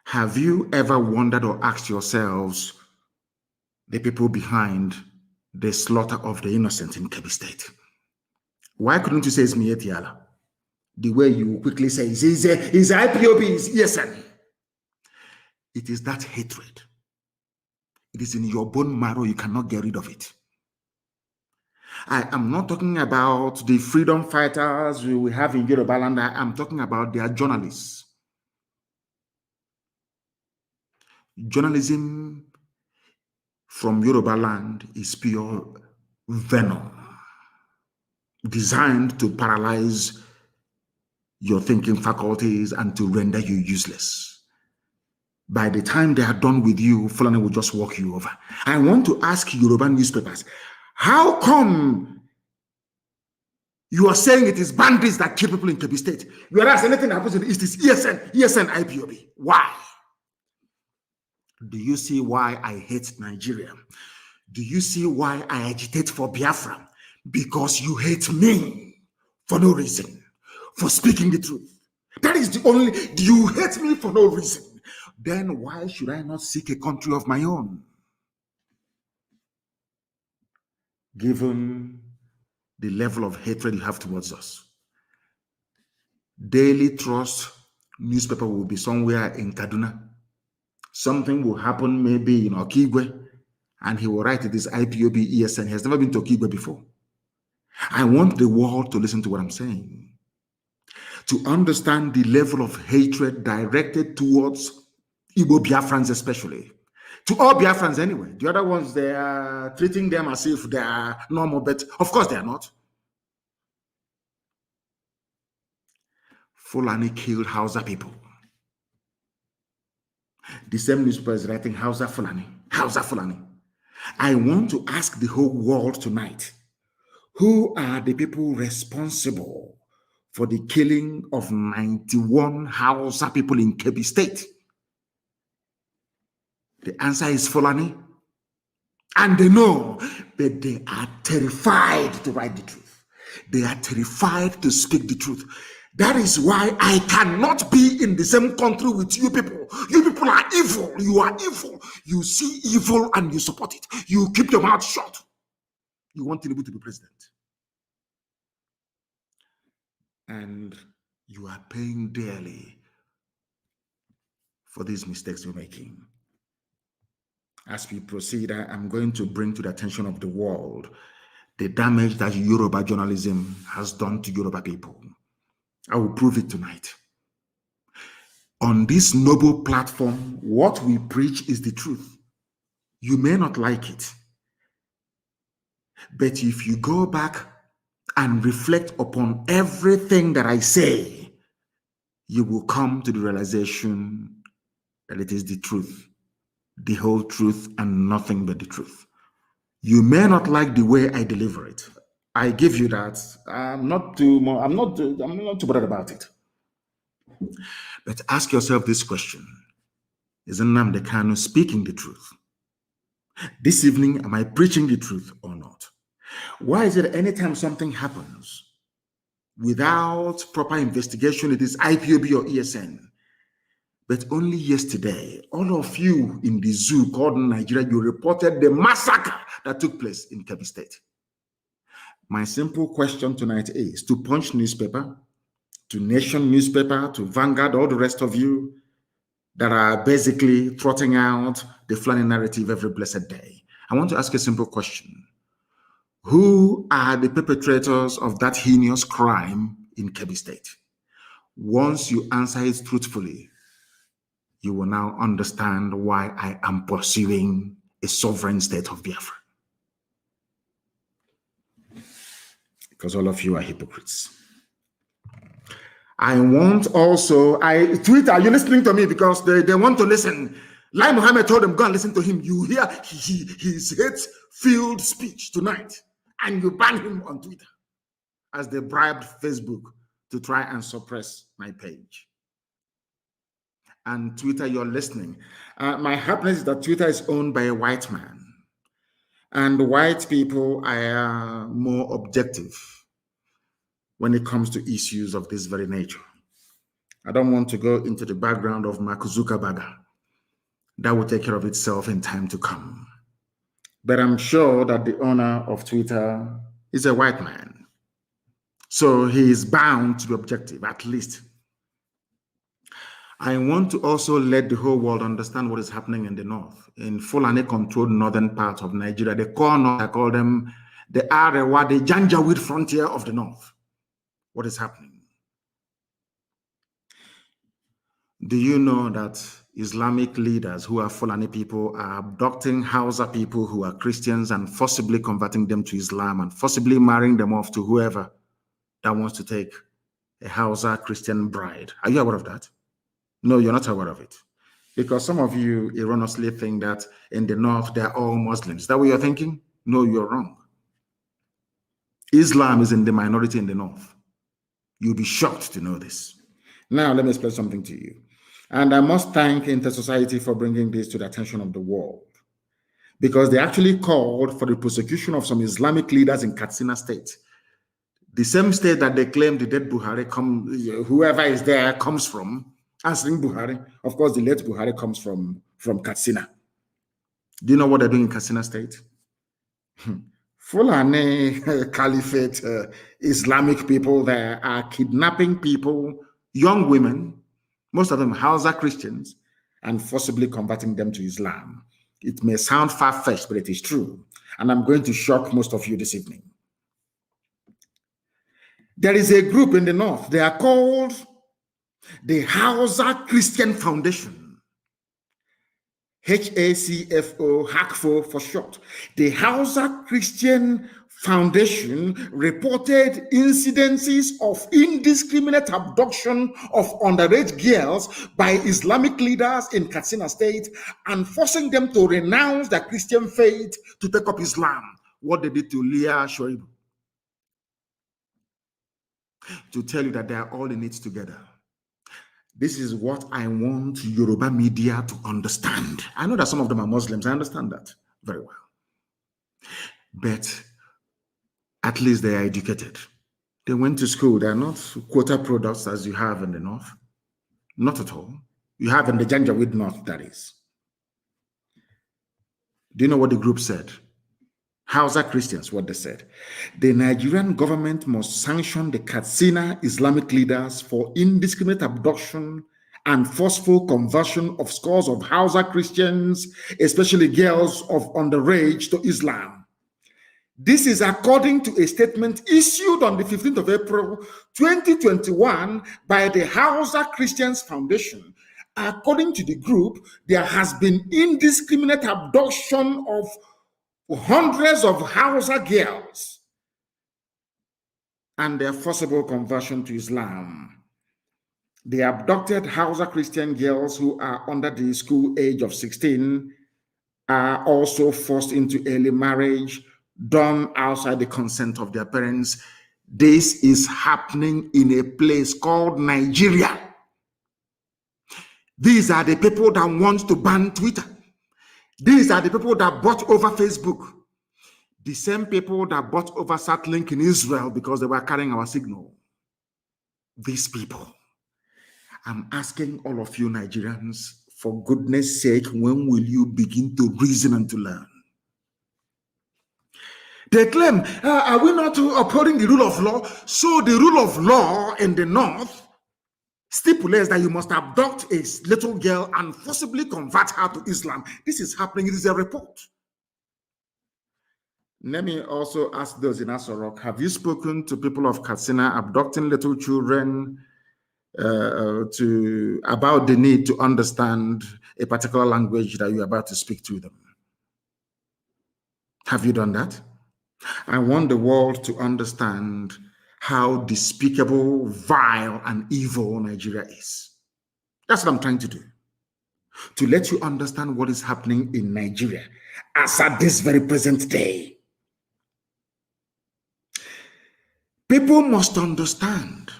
have you ever wondered or asked yourselves the people behind the slaughter of the innocent in Kebbi State? Why couldn't you say it's Mietiala? The way you quickly say is IPOB, is ESN. It is that hatred. It is in your bone marrow. You cannot get rid of it. I am not talking about the freedom fighters we have in Yoruba land. I am talking about their journalists. Journalism from Yoruba land is pure venom, designed to paralyze your thinking faculties and to render you useless. By the time they are done with you, Fulani will just walk you over. I want to ask Yoruba newspapers, how come you are saying it is bandits that kill people in Kebbi State, whereas anything that happens in the East is ESN, IPOB? Why? Do you see why I hate Nigeria? Do you see why I agitate for Biafra? Because you hate me for no reason, for speaking the truth. That is the only, you hate me for no reason. Then why should I not seek a country of my own? Given the level of hatred you have towards us. Daily Trust newspaper will be somewhere in Kaduna. Something will happen maybe in Okigwe, and he will write this IPOB ESN. He has never been to Okigwe before. I want the world to listen to what I'm saying, to understand the level of hatred directed towards Igbo Biafrans especially. To all Biafrans anyway. The other ones, they are treating them as if they are normal, but of course they are not. Fulani killed Hausa people. The same newspaper is writing Hausa Fulani, Hausa Fulani. I want to ask the whole world tonight, who are the people responsible for the killing of 91 Hausa people in Kebbi State? The answer is Fulani. And they know, but they are terrified to write the truth. They are terrified to speak the truth. That is why I cannot be in the same country with you people. You people are evil. You are evil. You see evil and you support it. You keep your mouth shut. You want Tinubu to be president. And you are paying dearly for these mistakes you're making. As we proceed, I'm going to bring to the attention of the world the damage that Yoruba journalism has done to Yoruba people. I will prove it tonight. On this noble platform, what we preach is the truth. You may not like it, but if you go back and reflect upon everything that I say, you will come to the realization that it is the truth, the whole truth, and nothing but the truth. You may not like the way I deliver it. I give you that. I'm not too bothered about it. But ask yourself this question: is Nnamdi Kanu speaking the truth? This evening, am I preaching the truth or not? Why is it anytime something happens without proper investigation, it is IPOB or ESN? But only yesterday, all of you in the zoo called Nigeria, you reported the massacre that took place in Kebbi State. My simple question tonight is to Punch newspaper, to Nation newspaper, to Vanguard, all the rest of you that are basically trotting out the Fulani narrative every blessed day. I want to ask a simple question. Who are the perpetrators of that heinous crime in Kebbi State? Once you answer it truthfully, you will now understand why I am pursuing a sovereign state of Biafra. Because all of you are hypocrites. I want also, Twitter, are you listening to me? Because they want to listen. Lai Mohammed told them, go and listen to him. You hear his hate-filled speech tonight, and you ban him on Twitter as they bribed Facebook to try and suppress my page. And Twitter, you're listening. My happiness is that Twitter is owned by a white man. And white people are more objective when it comes to issues of this very nature. I don't want to go into the background of Mark Zuckerberg. That will take care of itself in time to come. But I'm sure that the owner of Twitter is a white man. So he is bound to be objective, at least. I want to also let the whole world understand what is happening in the north, in Fulani-controlled northern part of Nigeria. The core north, I call them the Arewa, the Janjaweed frontier of the north. What is happening? Do you know that Islamic leaders who are Fulani people are abducting Hausa people who are Christians and forcibly converting them to Islam and forcibly marrying them off to whoever that wants to take a Hausa Christian bride? Are you aware of that? No, you're not aware of it. Because some of you erroneously think that in the north, they're all Muslims. Is that what you're thinking? No, you're wrong. Islam is in the minority in the north. You'll be shocked to know this. Now, let me explain something to you. And I must thank Inter-Society for bringing this to the attention of the world. Because they actually called for the prosecution of some Islamic leaders in Katsina State. The same state that they claim the dead Buhari, whoever is there, comes from. Answering Buhari, of course, the late Buhari comes from Katsina. Do you know what they're doing in Katsina State? Fulani Caliphate Islamic people there are kidnapping people, young women, most of them Hausa Christians, and forcibly converting them to Islam. It may sound far-fetched, but it is true. And I'm going to shock most of you this evening. There is a group in the north. They are called the Hausa Christian Foundation, HACFO, HACFO for short. The Hausa Christian Foundation reported incidences of indiscriminate abduction of underage girls by Islamic leaders in Katsina State and forcing them to renounce their Christian faith to take up Islam. What they did to Leah Shoaib. To tell you that they are all in it together. This is what I want Yoruba media to understand. I know that some of them are Muslims. I understand that very well. But at least they are educated. They went to school. They are not quota products as you have in the north. Not at all. You have in the Janjaweed north, that is. Do you know what the group said? Hausa Christians, what they said. The Nigerian government must sanction the Katsina Islamic leaders for indiscriminate abduction and forceful conversion of scores of Hausa Christians, especially girls of underage, to Islam. This is according to a statement issued on the 15th of April, 2021 by the Hausa Christians Foundation. According to the group, there has been indiscriminate abduction of hundreds of Hausa girls and their forcible conversion to Islam. The abducted Hausa Christian girls who are under the school age of 16 are also forced into early marriage, done outside the consent of their parents. This is happening in a place called Nigeria. These are the people that want to ban Twitter. These are the people that bought over Facebook. The same people that bought over Starlink in Israel because they were carrying our signal. These people. I'm asking all of you Nigerians, for goodness sake, when will you begin to reason and to learn? They claim, are we not upholding the rule of law? So the rule of law in the north stipulates that you must abduct a little girl and forcibly convert her to Islam. This is happening. It is a report. Let me also ask those in Asorok, have you spoken to people of Katsina abducting little children about the need to understand a particular language that you're about to speak to them? Have you done that? I want the world to understand how despicable, vile, and evil Nigeria is. That's what I'm trying to do. To let you understand what is happening in Nigeria as at this very present day. People must understand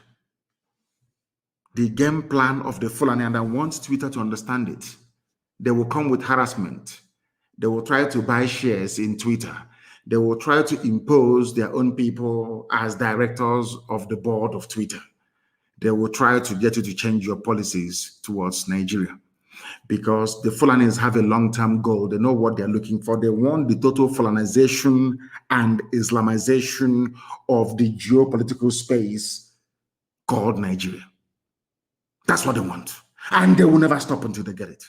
the game plan of the Fulani, and I want Twitter to understand it. They will come with harassment. They will try to buy shares in Twitter. They will try to impose their own people as directors of the board of Twitter. They will try to get you to change your policies towards Nigeria, because the Fulanis have a long-term goal. They know what they're looking for. They want the total Fulanization and Islamization of the geopolitical space called Nigeria. That's what they want. And they will never stop until they get it.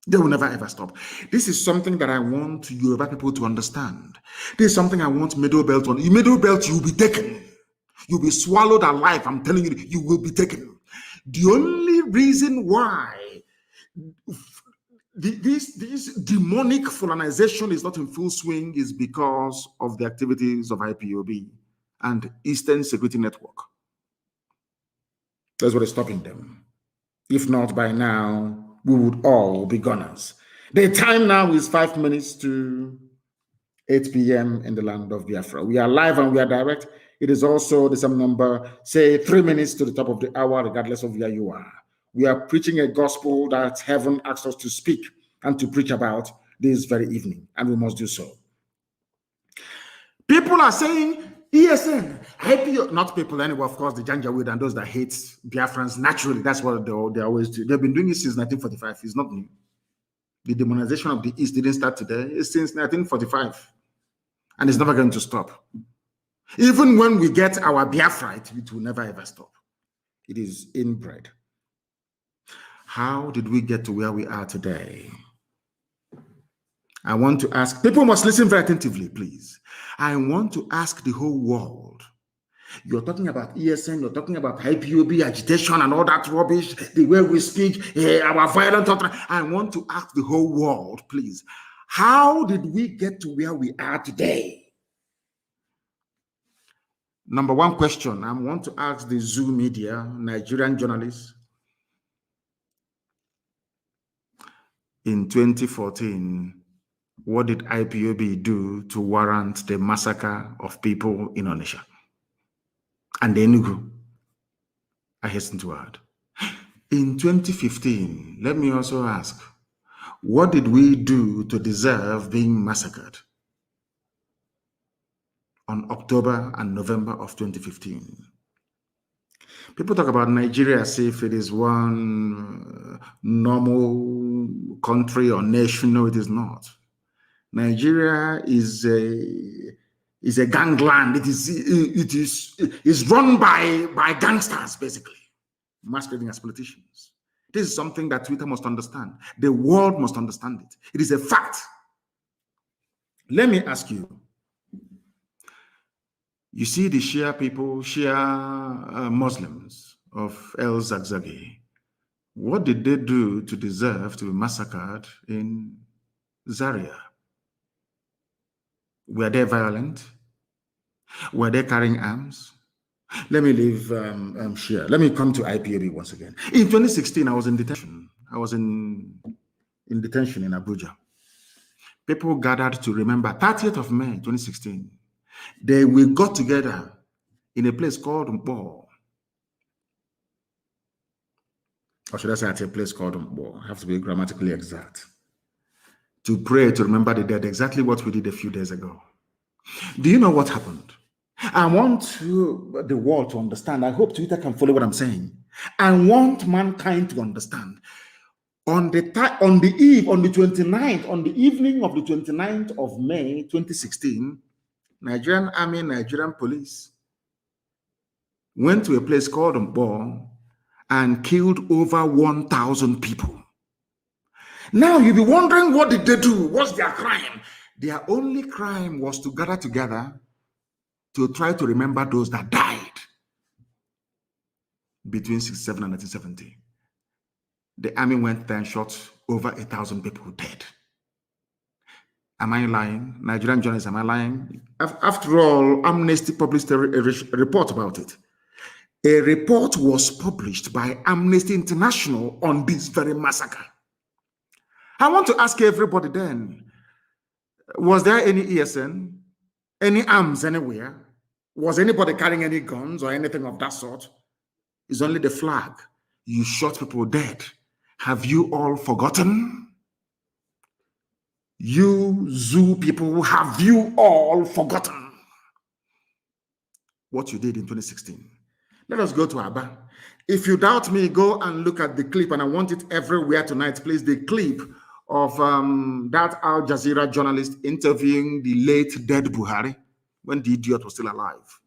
They will never ever stop. This is something that I want Yoruba people to understand. This is something I want Middle Belt on. In Middle Belt, you'll be taken. You'll be swallowed alive. I'm telling you, you will be taken. The only reason why this demonic Fulanization is not in full swing is because of the activities of IPOB and Eastern Security Network. That's what is stopping them. If not, by now, we would all be gunners. The time now is 5 minutes to 8 p.m. in the land of Biafra. We are live and we are direct. It is also the same number, say 3 minutes to the top of the hour, regardless of where you are. We are preaching a gospel that heaven asks us to speak and to preach about this very evening, and we must do so. People are saying, ESN, IPO, not people anyway, of course, the Janjaweed and those that hate Biafrans, naturally, that's what they always do. They've been doing it since 1945. It's not new. The demonization of the East didn't start today. It's since 1945. And it's never going to stop. Even when we get our Biafra, it will never ever stop. It is inbred. How did we get to where we are today? I want to ask, people must listen very attentively, please. I want to ask the whole world. You're talking about ESN, you're talking about IPOB agitation and all that rubbish, the way we speak, our violent. I want to ask the whole world, please. How did we get to where we are today? Number one question, I want to ask the Zoo media, Nigerian journalists. In 2014, what did IPOB do to warrant the massacre of people in Onitsha and the Enugu? I hasten to add. In 2015, let me also ask, what did we do to deserve being massacred on October and November of 2015? People talk about Nigeria as if it is one normal country or nation. No, it is not. Nigeria is a gangland. It is run by gangsters, basically, masquerading as politicians. This is something that Twitter must understand. The world must understand it. It is a fact. Let me ask you. You see the Shia people, Shia Muslims of El Zagzagi. What did they do to deserve to be massacred in Zaria? Were they violent? Were they carrying arms? Let me leave Shia. Let me come to IPOB once again. In 2016, I was in detention. I was in detention in Abuja. People gathered to remember 30th of May, 2016. We got together in a place called Mpo. Or should I say at a place called Mpo? I have to be grammatically exact. To pray, to remember the dead, exactly what we did a few days ago. Do you know what happened? I want the world to understand. I hope Twitter can follow what I'm saying. I want mankind to understand. On the 29th, on the evening of the 29th of May, 2016, Nigerian Army, Nigerian Police went to a place called Mpo and killed over 1,000 people. Now you'll be wondering, what did they do? What's their crime? Their only crime was to gather together to try to remember those that died between 1967 and 1970. The army went there and shot over 1,000 people dead. Am I lying? Nigerian journalists, am I lying? After all, Amnesty published a report about it. A report was published by Amnesty International on this very massacre. I want to ask everybody then, was there any ESN, any arms anywhere? Was anybody carrying any guns or anything of that sort? It's only the flag. You shot people dead. Have you all forgotten? You zoo people, have you all forgotten what you did in 2016? Let us go to Aba. If you doubt me, go and look at the clip, and I want it everywhere tonight, please. The clip of that Al Jazeera journalist interviewing the late dead Buhari when the idiot was still alive.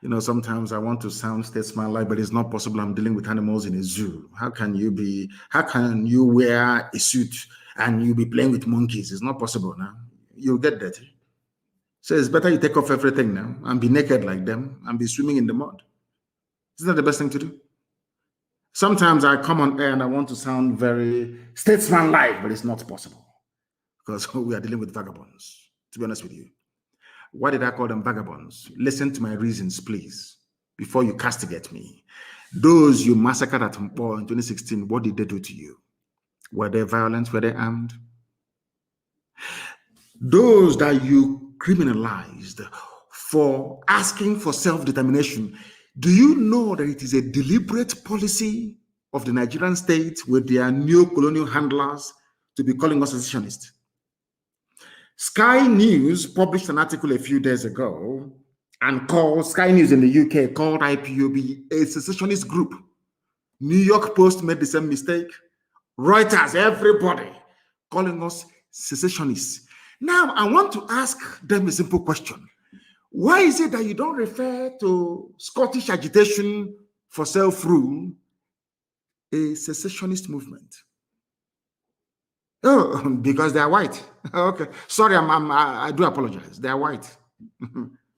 You know, sometimes I want to sound statesman-like, but it's not possible. I'm dealing with animals in a zoo. How can you wear a suit and you be playing with monkeys? It's not possible now. You'll get dirty. So it's better you take off everything now and be naked like them and be swimming in the mud. Isn't that the best thing to do? Sometimes I come on air and I want to sound very statesman-like, but it's not possible because we are dealing with vagabonds, to be honest with you. Why did I call them vagabonds? Listen to my reasons, please, before you castigate me. Those you massacred at Mpo in 2016, what did they do to you? Were they violent? Were they armed? Those that you criminalized for asking for self-determination, do you know that it is a deliberate policy of the Nigerian state with their neo-colonial handlers to be calling us secessionists? Sky News published an article a few days ago and called Sky News in the UK called IPOB a secessionist group. New York Post made the same mistake. Reuters, everybody calling us secessionists. Now, I want to ask them a simple question. Why is it that you don't refer to Scottish agitation for self-rule a secessionist movement? Oh, because they are white. Okay, sorry, I do apologize. They are white.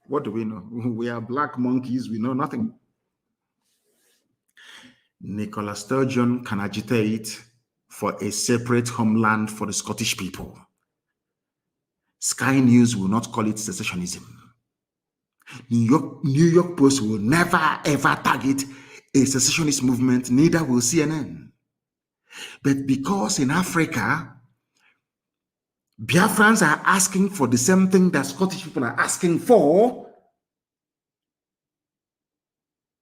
What do we know? We are black monkeys. We know nothing. Nicola Sturgeon can agitate for a separate homeland for the Scottish people. Sky News will not call it secessionism. New York Post will never ever target a secessionist movement, neither will CNN. But because in Africa, Biafrans are asking for the same thing that Scottish people are asking for,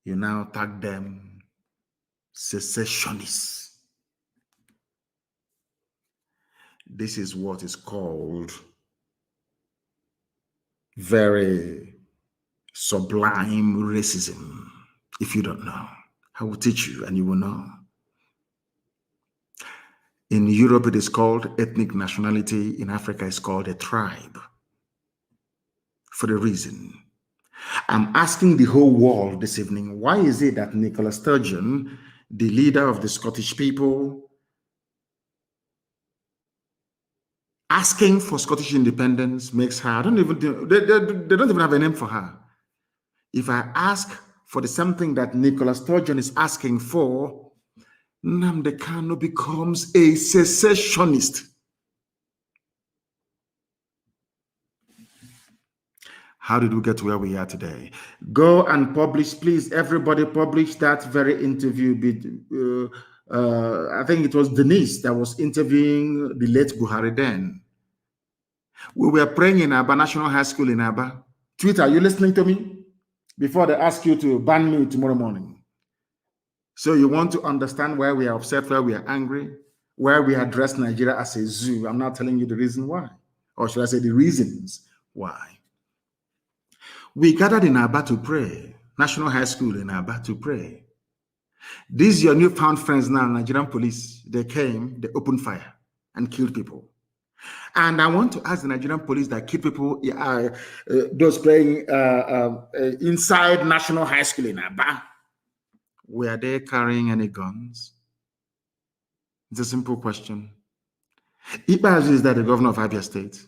you now tag them secessionists. This is what is called very sublime racism. If you don't know, I will teach you and you will know. In Europe, it is called ethnic nationality. In Africa, it's called a tribe. For a reason. I'm asking the whole world this evening, why is it that Nicola Sturgeon, the leader of the Scottish people, asking for Scottish independence makes her, they don't even have a name for her. If I ask for the something that Nicola Sturgeon is asking for, Nnamdi Kanu becomes a secessionist. How did we get to where we are today? Go and publish, please, everybody publish that very interview I think it was Denise that was interviewing the late Buhari then. We were praying in Aba National High School in Aba. Twitter, are you listening to me? Before they ask you to ban me tomorrow morning. So you want to understand why we are upset, why we are angry, why we address Nigeria as a zoo. I'm not telling you the reason why. Or should I say the reasons why. We gathered in Aba to pray. National High School in Aba to pray. These your newfound friends now, Nigerian police, they came, they opened fire and killed people. And I want to ask the Nigerian police that kill people, those playing inside National High School in Aba, were they carrying any guns? It's a simple question. Ibazu is that the governor of Abia State.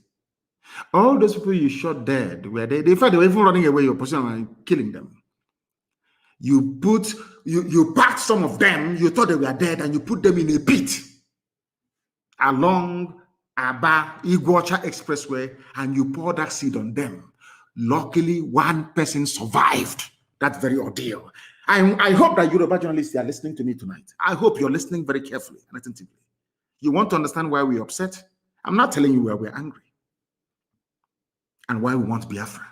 All those people you shot dead, were they? In fact, they were even running away your position and killing them. You packed some of them, you thought they were dead, and you put them in a pit along Aba Iguacha Expressway, and you poured that seed on them. Luckily, one person survived that very ordeal. I hope that Yoruba journalists are listening to me tonight. I hope you're listening very carefully and attentively. You want to understand why we're upset? I'm not telling you why we're angry and why we want Biafra.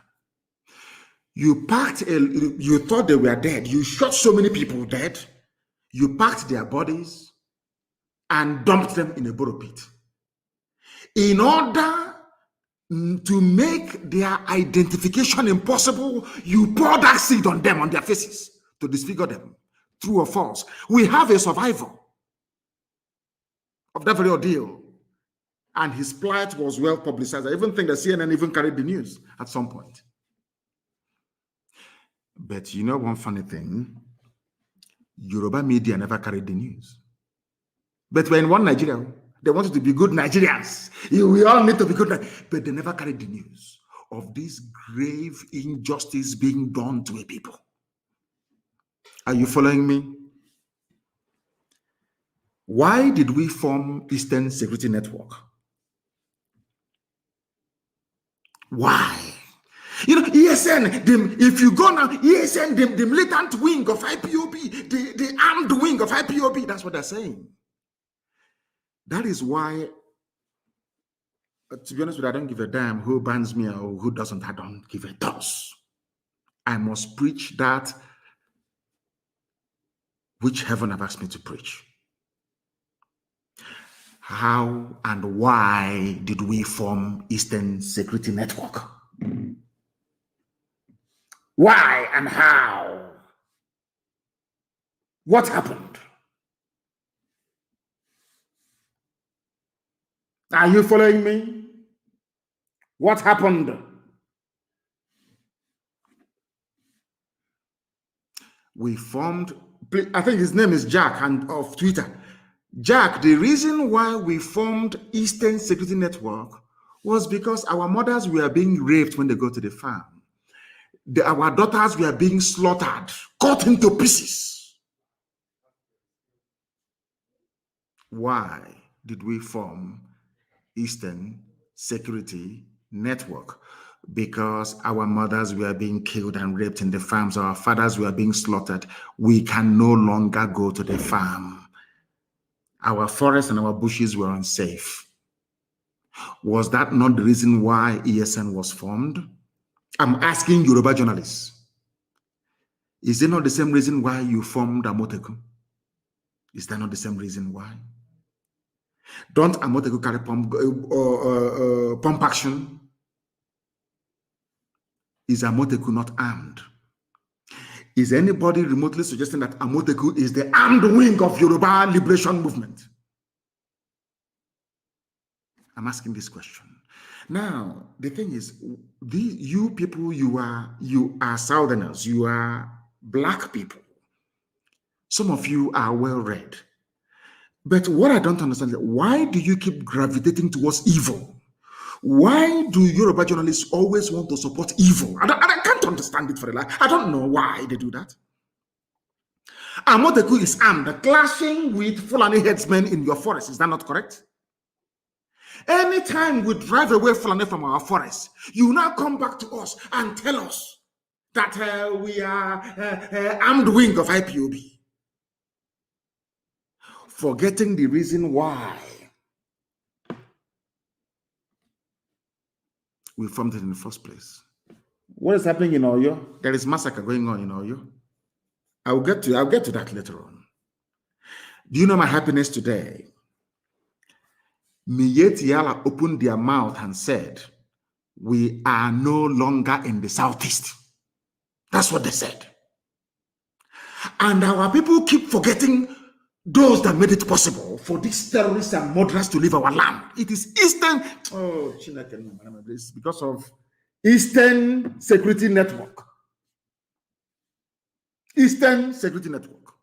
You thought they were dead. You shot so many people dead. You packed their bodies and dumped them in a borrow pit. In order to make their identification impossible, you pour that seed on them, on their faces, to disfigure them, true or false. We have a survivor of that very ordeal, and his plight was well publicized. I even think that CNN even carried the news at some point. But you know one funny thing? Yoruba media never carried the news. But we're in one Nigeria. They wanted to be good Nigerians. We all need to be good, but they never carried the news of this grave injustice being done to a people. Are you following me? Why did we form Eastern Security Network? Why? You know, ESN, if you go now, ESN, the militant wing of IPOB, the armed wing of IPOB, that's what they're saying. That is why, to be honest with you, I don't give a damn who bans me or who doesn't. I don't give a toss. I must preach that which heaven have asked me to preach. How and why did we form Eastern Security Network? Why and how? What happened? Are you following me? What happened? We formed, I think his name is Jack and of Twitter. Jack, the reason why we formed Eastern Security Network was because our mothers were being raped when they go to the farm. Our daughters were being slaughtered, cut into pieces. Why did we form Eastern Security Network? Because our mothers were being killed and raped in the farms, our fathers were being slaughtered. We can no longer go to the farm. Our forests and our bushes were unsafe. Was that not the reason why ESN was formed? I'm asking Yoruba journalists. Is it not the same reason why you formed Amoteku? Is that not the same reason why? Don't Amoteku carry pump action? Is Amoteku not armed? Is anybody remotely suggesting that Amoteku is the armed wing of Yoruba liberation movement? I'm asking this question. Now, the thing is, you people, you are Southerners, you are black people. Some of you are well read. But what I don't understand is, why do you keep gravitating towards evil? Why do Yoruba journalists always want to support evil? I can't understand it for the life. I don't know why they do that. Amoteku is armed, clashing with Fulani headsmen in your forest. Is that not correct? Anytime we drive away Fulani from our forest, you now come back to us and tell us that we are armed wing of IPOB. forgetting the reason why we formed it in the first place. What is happening in Oyo? There is massacre going on in Oyo. I'll get to that later on. Do you know my happiness today? Miyetti opened their mouth and said, we are no longer in the southeast. That's what they said. And our people keep forgetting those that made it possible for these terrorists and murderers to leave our land. It is Eastern, because of Eastern Security Network. Eastern Security Network.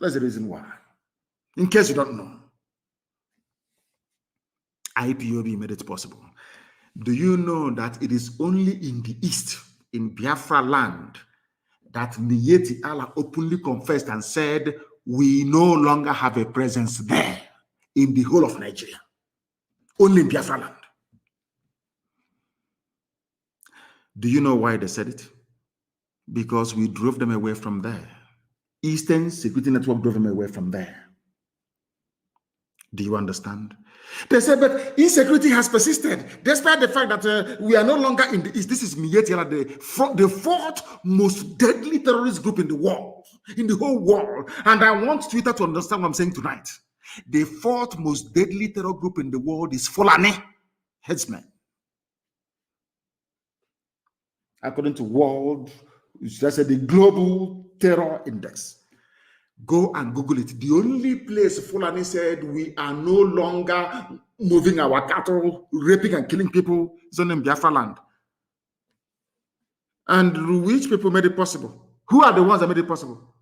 That's the reason why. In case you don't know, IPOB made it possible. Do you know that it is only in the East, in Biafra land, that Miyetti Allah openly confessed and said, we no longer have a presence there in the whole of Nigeria. Only in Biafra land. Do you know why they said it? Because we drove them away from there. Eastern Security Network drove them away from there. Do you understand? They said, but insecurity has persisted, despite the fact that we are no longer in the East. This is Miyetti, the fourth most deadly terrorist group in the world, in the whole world. And I want Twitter to understand what I'm saying tonight. The fourth most deadly terror group in the world is Fulani headsmen. According to the Global Terror Index. Go and Google it. The only place Fulani said we are no longer moving our cattle, raping and killing people is on Biafra land. And which people made it possible? Who are the ones that made it possible?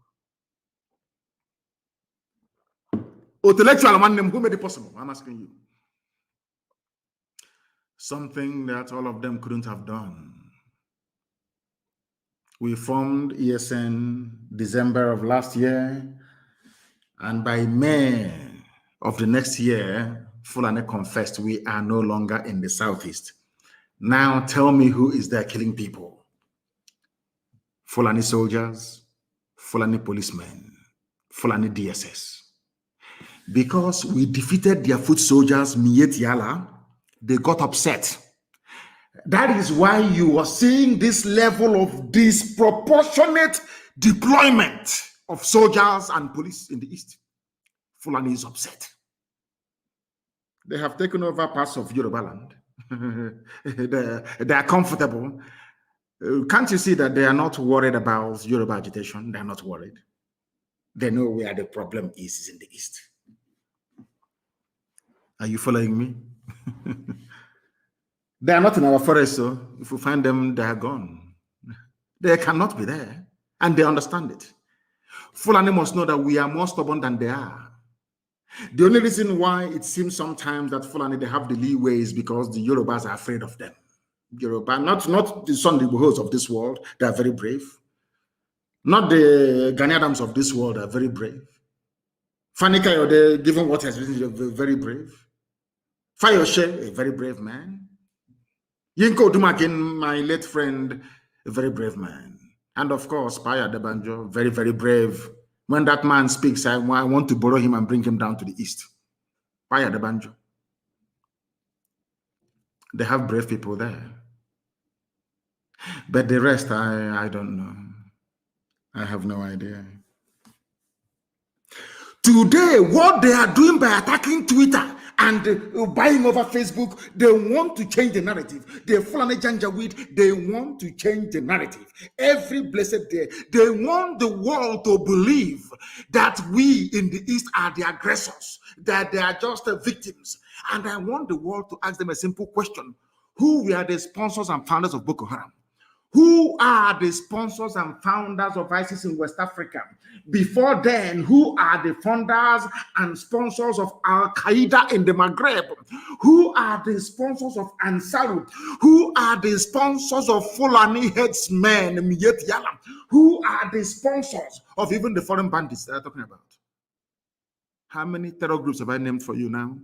Intellectual man, who made it possible? I'm asking you. Something that all of them couldn't have done. We formed ESN December of last year, and by May of the next year, Fulani confessed we are no longer in the southeast. Now tell me who is there killing people? Fulani soldiers, Fulani policemen, Fulani DSS. Because we defeated their foot soldiers, Miyetti Allah, they got upset. That is why you are seeing this level of disproportionate deployment of soldiers and police in the East. Fulani is upset. They have taken over parts of Yoruba land. they are comfortable. Can't you see that they are not worried about Yoruba agitation? They are not worried. They know where the problem is in the East. Are you following me? They are not in our forest, so if we find them, they are gone. They cannot be there, and they understand it. Fulani must know that we are more stubborn than they are. The only reason why it seems sometimes that Fulani, they have the leeway is because the Yorubas are afraid of them. Yoruba, not the Sunday Igbohos of this world, they are very brave. Not the Ghanaians of this world are very brave. Fani Kayode, given what has been, very brave. Fayoshe, a very brave man. Yinko Dumakin, my late friend, a very brave man. And of course, Paya Debanjo, very, very brave. When that man speaks, I want to borrow him and bring him down to the East. Paya Debanjo. They have brave people there. But the rest, I don't know. I have no idea. Today, what they are doing by attacking Twitter and buying over Facebook, they want to change the narrative. The Fulani Janjaweed, they want to change the narrative. Every blessed day, they want the world to believe that we in the East are the aggressors, that they are just the victims. And I want the world to ask them a simple question. Who were the sponsors and founders of Boko Haram? Who are the sponsors and founders of ISIS in West Africa? Before then, who are the founders and sponsors of Al-Qaeda in the Maghreb? Who are the sponsors of Ansaru? Who are the sponsors of Fulani headsmen, Miyetti Allah? Who are the sponsors of even the foreign bandits that I'm talking about? How many terror groups have I named for you now?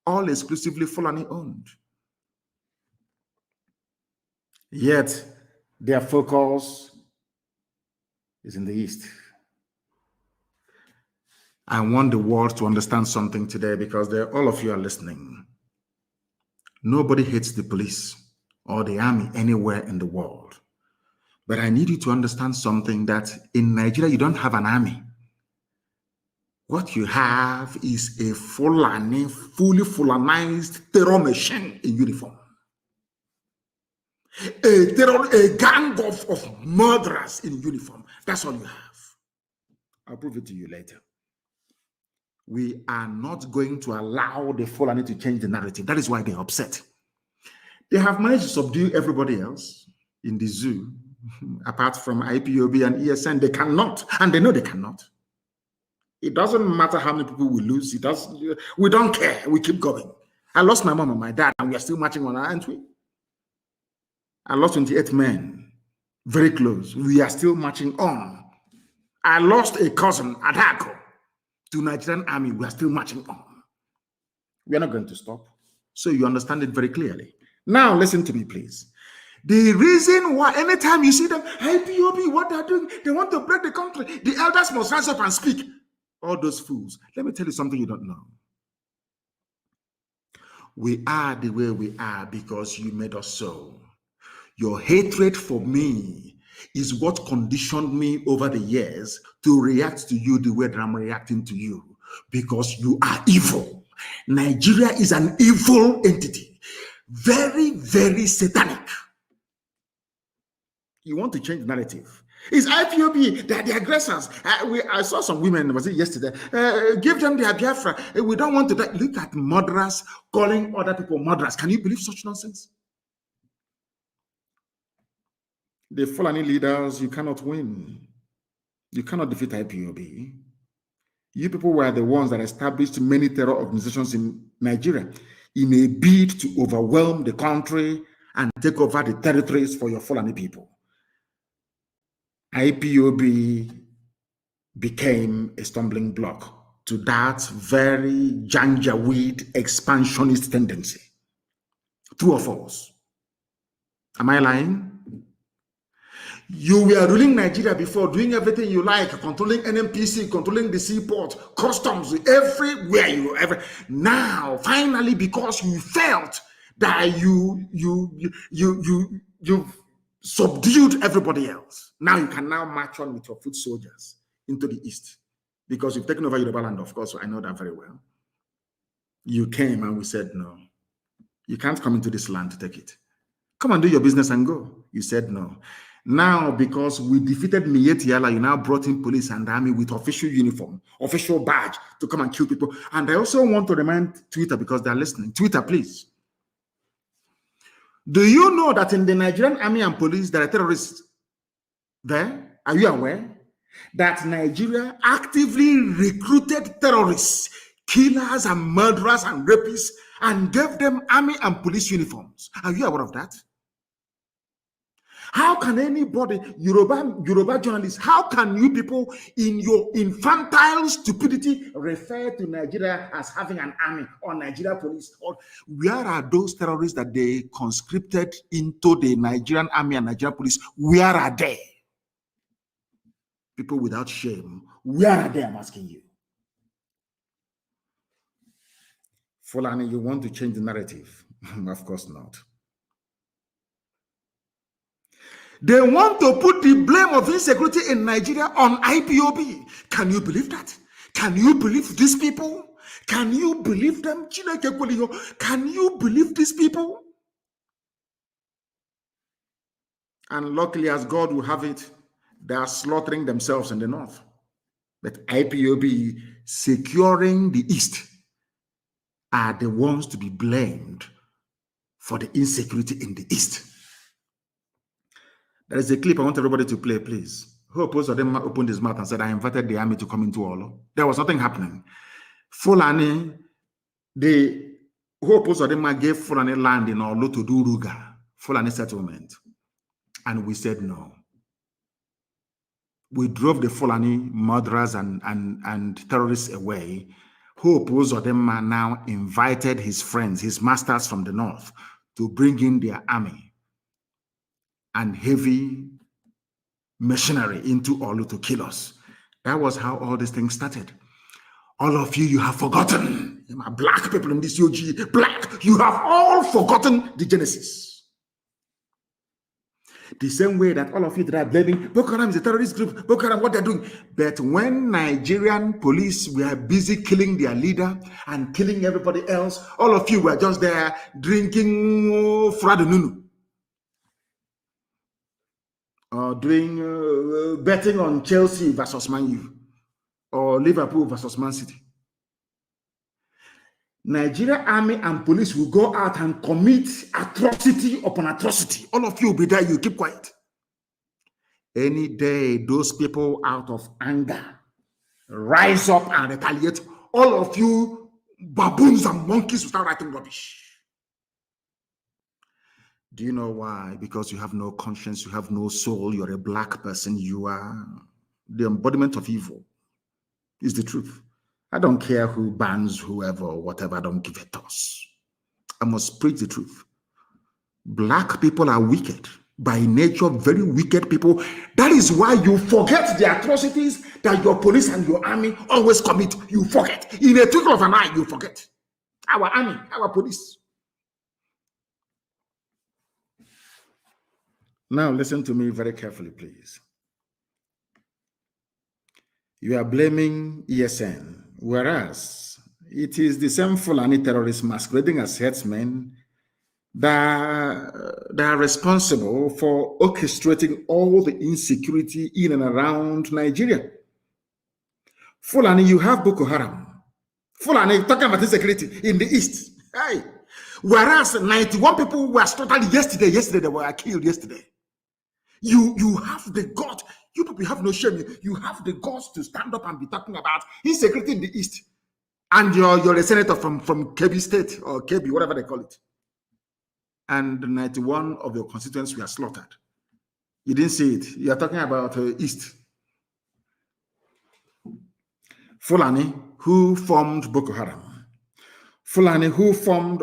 All exclusively Fulani owned. Yet, their focus is in the East. I want the world to understand something today because all of you are listening. Nobody hates the police or the army anywhere in the world. But I need you to understand something, that in Nigeria, you don't have an army. What you have is a fully Fulanized terror machine in uniform. A gang of murderers in uniform. That's all you have. I'll prove it to you later. We are not going to allow the Fulani to change the narrative. That is why they're upset. They have managed to subdue everybody else in the zoo, apart from IPOB and ESN. They cannot, and they know they cannot. It doesn't matter how many people we lose. We don't care. We keep going. I lost my mom and my dad, and we are still marching on, aren't we? I lost 28 men, very close. We are still marching on. I lost a cousin, Adako, to Nigerian army. We are still marching on. We are not going to stop. So you understand it very clearly. Now listen to me, please. The reason why anytime you see them, IPOB, what they're doing, they want to break the country. The elders must rise up and speak. All those fools. Let me tell you something you don't know. We are the way we are because you made us so. Your hatred for me is what conditioned me over the years to react to you the way that I'm reacting to you, because you are evil. Nigeria is an evil entity. Very, very satanic. You want to change the narrative. It's IPOB, they're the aggressors. I saw some women, was it yesterday? Give them their Biafra. We don't want to die. Look at murderers calling other people murderers. Can you believe such nonsense? The Fulani leaders, you cannot win. You cannot defeat IPOB. You people were the ones that established many terror organizations in Nigeria in a bid to overwhelm the country and take over the territories for your Fulani people. IPOB became a stumbling block to that very janjaweed expansionist tendency. True or false? Am I lying? You were ruling Nigeria before, doing everything you like, controlling NMPC, controlling the seaport, customs, everywhere you ever. Now, finally, because you felt that you've subdued everybody else, now you can now march on with your foot soldiers into the east, because you've taken over Yoruba land. Of course, I know that very well. You came and we said, no, you can't come into this land to take it. Come and do your business and go. You said no. Now, because we defeated Miyetti Yala, you now brought in police and army with official uniform, official badge to come and kill people. And I also want to remind Twitter, because they're listening. Twitter, please. Do you know that in the Nigerian army and police, there are terrorists there? Are you aware that Nigeria actively recruited terrorists, killers and murderers and rapists, and gave them army and police uniforms? Are you aware of that? How can anybody, Yoruba journalists, how can you people in your infantile stupidity refer to Nigeria as having an army or Nigeria police? Or where are those terrorists that they conscripted into the Nigerian army and Nigeria police? Where are they? People without shame, where are they? I'm asking you. Fulani, you want to change the narrative? Of course not. They want to put the blame of insecurity in Nigeria on IPOB. Can you believe that? Can you believe these people? Can you believe them? Can you believe these people? And luckily, as God will have it, they are slaughtering themselves in the north. But IPOB securing the east are the ones to be blamed for the insecurity in the east. There is a clip I want everybody to play, please. Hope Uzodinma opened his mouth and said, I invited the army to come into Olo. There was nothing happening. Fulani, the Hope Uzodinma gave Fulani land in Olo to do Ruga, Fulani settlement. And we said no. We drove the Fulani murderers and terrorists away. Hope Uzodinma now invited his friends, his masters from the north, to bring in their army and heavy machinery into Olu to kill us. That was how all these things started. All of you, you have forgotten. My black people in this UG, black, you have all forgotten the Genesis. The same way that all of you that are blaming Boko Haram is a terrorist group, Boko Haram, what they're doing. But when Nigerian police were busy killing their leader and killing everybody else, all of you were just there drinking Fradununu or doing betting on Chelsea versus Man U or Liverpool versus Man City. Nigeria army and police will go out and commit atrocity upon atrocity. All of you will be there, you keep quiet. Any day, those people out of anger rise up and retaliate. All of you baboons and monkeys will start writing rubbish. Do you know why? Because you have no conscience, you have no soul, you're a black person, you are the embodiment of evil. Is the truth. I don't care who bans whoever or whatever, I don't give a toss. I must preach the truth. Black people are wicked. By nature, very wicked people. That is why you forget the atrocities that your police and your army always commit. You forget. In a twinkle of an eye, you forget. Our army, our police. Now listen to me very carefully, please. You are blaming ESN, whereas it is the same Fulani terrorists masquerading as headsmen that are responsible for orchestrating all the insecurity in and around Nigeria. Fulani, you have Boko Haram. Fulani, talking about insecurity in the east. Hey. Whereas 91 people were slaughtered yesterday they were killed yesterday. You have the guts. You people have no shame. You have the guts to stand up and be talking about insecurity in the east. And you're a senator from Kebbi State or Kebbi, whatever they call it. And 91 of your constituents were slaughtered. You didn't see it. You are talking about east. Fulani, who formed Boko Haram. Fulani, who formed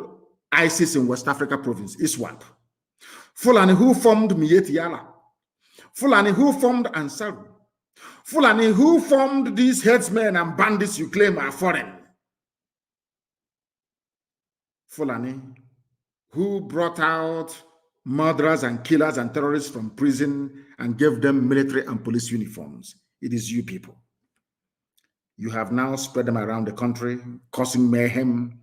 ISIS in West Africa province, ISWAP. Fulani, who formed Miyetti Allah. Fulani, who formed Ansaru. Fulani, who formed these headsmen and bandits you claim are foreign. Fulani, who brought out murderers and killers and terrorists from prison and gave them military and police uniforms. It is you people. You have now spread them around the country, causing mayhem,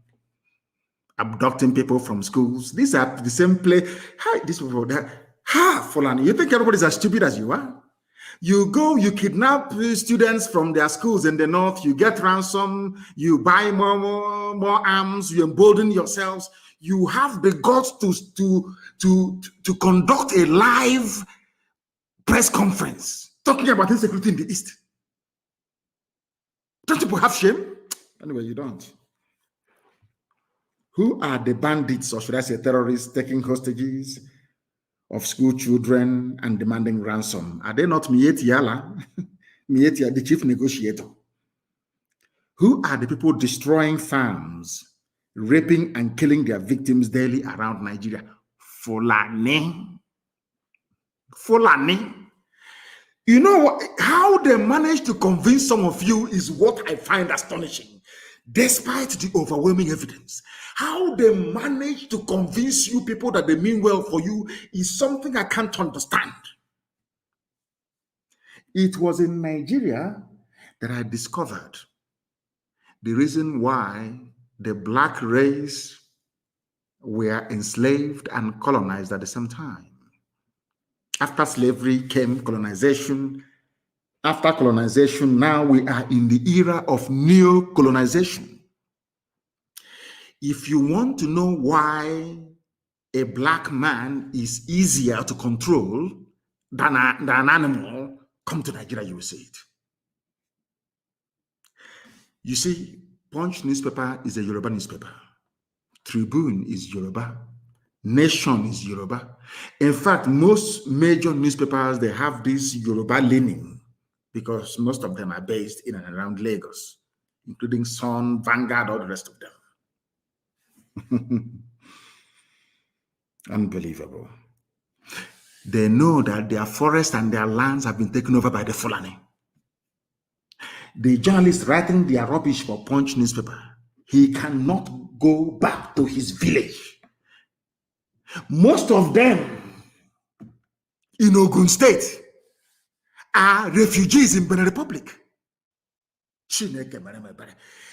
abducting people from schools. These are the same place. Hi, these people. Fulani, you think everybody's as stupid as you are? You go, you kidnap students from their schools in the north, you get ransom, you buy more arms, you embolden yourselves. You have the guts to conduct a live press conference talking about insecurity in the East. Don't people have shame? Anyway, you don't. Who are the bandits, or should I say terrorists, taking hostages of school children and demanding ransom? Are they not Miyetti Allah, Miyetti, the chief negotiator? Who are the people destroying farms, raping and killing their victims daily around Nigeria? Fulani. Fulani. You know what? How they manage to convince some of you is what I find astonishing. Despite the overwhelming evidence, how they manage to convince you people that they mean well for you is something I can't understand. It was in Nigeria that I discovered the reason why the black race were enslaved and colonized at the same time. After slavery came colonization. After colonization, now we are in the era of neo-colonization. If you want to know why a black man is easier to control than an animal, come to Nigeria, you will see it. You see, Punch newspaper is a Yoruba newspaper. Tribune is Yoruba. Nation is Yoruba. In fact, most major newspapers, they have this Yoruba leaning because most of them are based in and around Lagos, including Sun, Vanguard, all the rest of them. Unbelievable. They know that their forests and their lands have been taken over by the Fulani. The journalist writing their rubbish for Punch newspaper, he cannot go back to his village. Most of them in Ogun State are refugees in Benin Republic.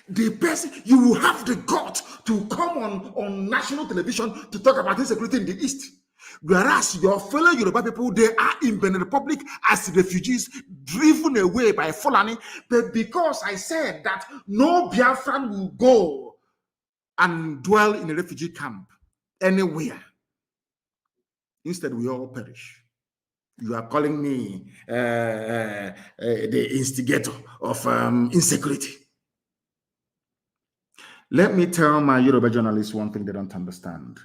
The person, you will have the guts to come on national television to talk about insecurity in the East. Whereas your fellow Yoruba people, they are in Benin Republic as refugees, driven away by Fulani. But because I said that no Biafran will go and dwell in a refugee camp anywhere, instead we all perish. You are calling me the instigator of insecurity. Let me tell my Yoruba journalists one thing they don't understand.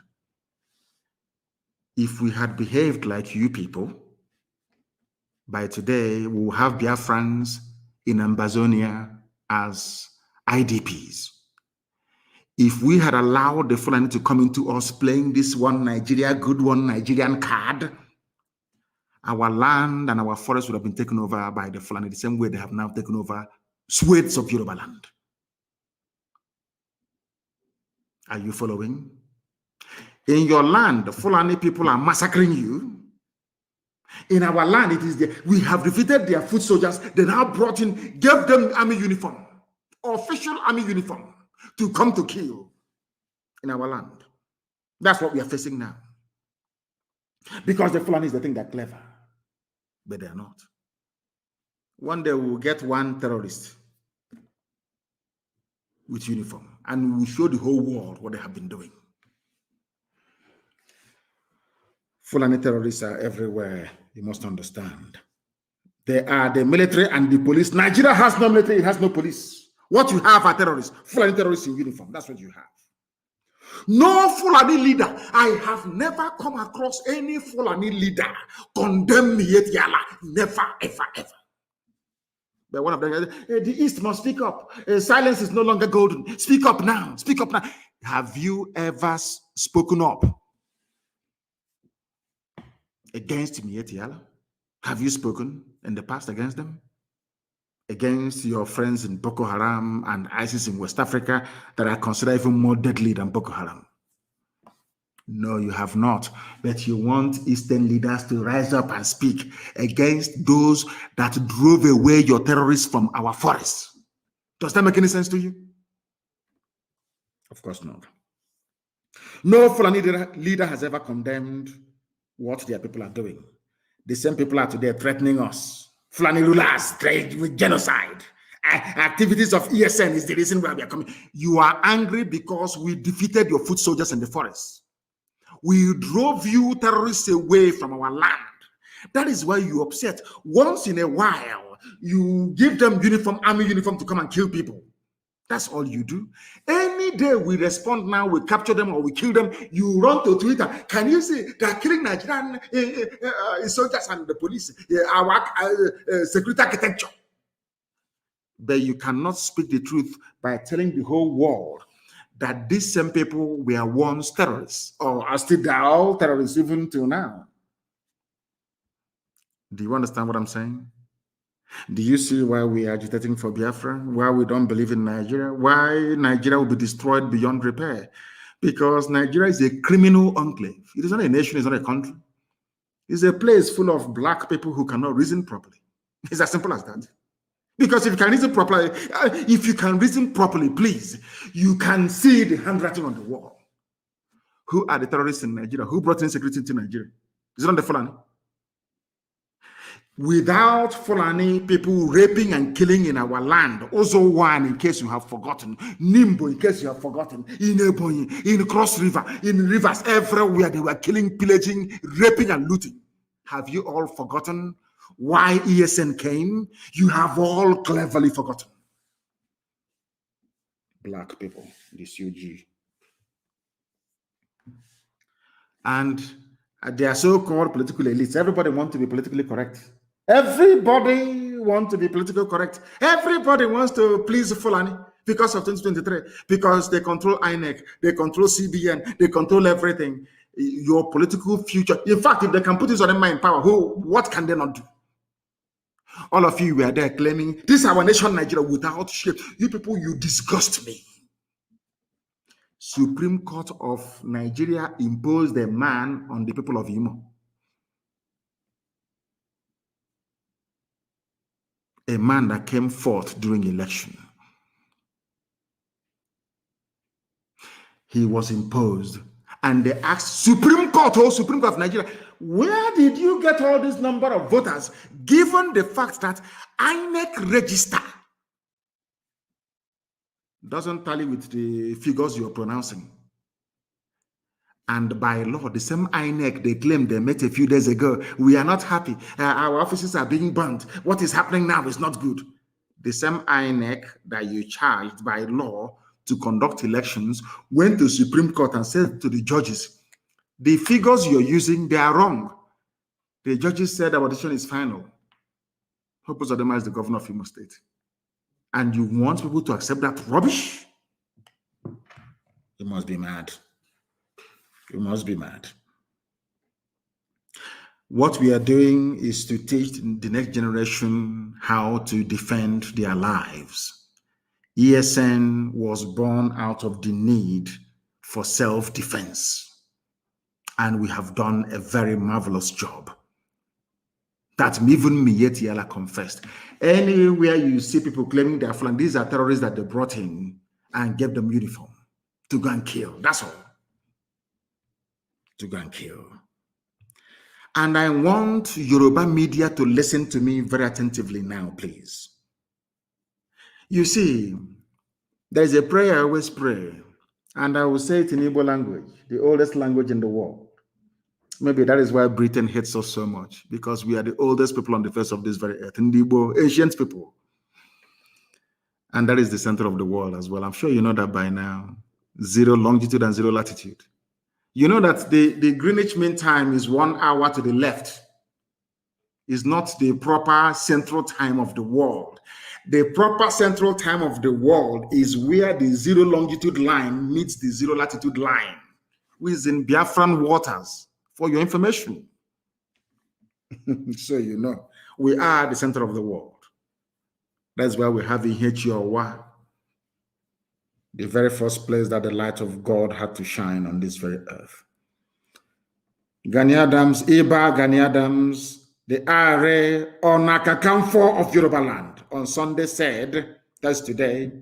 If we had behaved like you people, by today we will have Biafrans in Ambazonia as IDPs. If we had allowed the Fulani to come into us playing this one Nigeria, good one Nigerian card, our land and our forests would have been taken over by the Fulani the same way they have now taken over swathes of Yoruba land. Are you following? In your land, the Fulani people are massacring you. In our land, it is there. We have defeated their foot soldiers. They now brought in, gave them army uniform, official army uniform, to come to kill in our land. That's what we are facing now. Because the Fulanis, they think they're clever, but they're not. One day we will get one terrorist with uniform, and we will show the whole world what they have been doing. Fulani terrorists are everywhere, you must understand. They are the military and the police. Nigeria has no military, it has no police. What you have are terrorists, Fulani terrorists in uniform. That's what you have. No Fulani leader. I have never come across any Fulani leader condemn Miet Yala. Never, ever, ever. But one of them, the East must speak up. Silence is no longer golden. Speak up now. Speak up now. Have you ever spoken up against Miet Yala? Have you spoken in the past against them? Against your friends in Boko Haram and ISIS in West Africa that are considered even more deadly than Boko Haram? No, you have not. But you want Eastern leaders to rise up and speak against those that drove away your terrorists from our forests. Does that make any sense to you? Of course not. No Fulani leader has ever condemned what their people are doing. The same people are today threatening us. Fulani rulers trade with genocide. Activities of ESN is the reason why we are coming. You are angry because we defeated your foot soldiers in the forest. We drove you terrorists away from our land. That is why you're upset. Once in a while, you give them uniform, army uniform to come and kill people. That's all you do. Any day we respond now, we capture them or we kill them, you run to Twitter. Can you see they're killing Nigerian soldiers and the police, our security architecture? But you cannot speak the truth by telling the whole world that these same people were once terrorists or are still all terrorists even till now. Do you understand what I'm saying? Do you see why we are agitating for Biafra? Why we don't believe in Nigeria? Why Nigeria will be destroyed beyond repair? Because Nigeria is a criminal enclave. It is not a nation, it's not a country. It's a place full of black people who cannot reason properly. It's as simple as that. Because if you can reason properly, please, you can see the handwriting on the wall. Who are the terrorists in Nigeria? Who brought insecurity into Nigeria? Is it not the Fulani? Without Fulani people raping and killing in our land, also one, in case you have forgotten, Nimbo, in case you have forgotten, in Ebonyi, in Cross River, in rivers everywhere, they were killing, pillaging, raping, and looting. Have you all forgotten why ESN came? You have all cleverly forgotten. Black people, this UG. And they are so-called political elites. Everybody wants to be politically correct. Everybody wants to be politically correct. Everybody wants to please Fulani because of 2023, because they control INEC, they control CBN, they control everything. Your political future. In fact, if they can put this on them in power, what can they not do? All of you were there claiming, this is our nation, Nigeria, without shame. You people, you disgust me. Supreme Court of Nigeria imposed a ban on the people of Imo. A man that came forth during election. He was imposed. And they asked Supreme Court of Nigeria, where did you get all this number of voters, given the fact that INEC register doesn't tally with the figures you're pronouncing? And by law, the same INEC they claimed they met a few days ago, we are not happy. Our offices are being burnt. What is happening now is not good. The same INEC that you charged by law to conduct elections went to Supreme Court and said to the judges, the figures you're using, they are wrong. The judges said our decision is final. Purpose of them is the governor of Imo State. And you want people to accept that rubbish? You must be mad. You must be mad. What we are doing is to teach the next generation how to defend their lives. ESN was born out of the need for self-defense. And we have done a very marvelous job. That even Mietiala confessed. Anywhere you see people claiming they're flying, these are terrorists that they brought in and gave them uniform to go and kill. That's all. To go and kill. And I want Yoruba media to listen to me very attentively now, please. You see, there's a prayer I always pray, and I will say it in Igbo language, the oldest language in the world. Maybe that is why Britain hates us so much, because we are the oldest people on the face of this very earth, Igbo, ancient people. And that is the center of the world as well. I'm sure you know that by now. 0 longitude and 0 latitude. You know that the Greenwich Mean Time is 1 hour to the left. It's not the proper central time of the world. The proper central time of the world is where the 0 longitude line meets the 0 latitude line, which is in Biafran waters, for your information. So you know, we are the center of the world. That's why we're having H-O-W, the very first place that the light of God had to shine on this very earth. Gani Adams, Iba Gani Adams, the Are Onakakamfo of Yoruba land on Sunday said, that's today,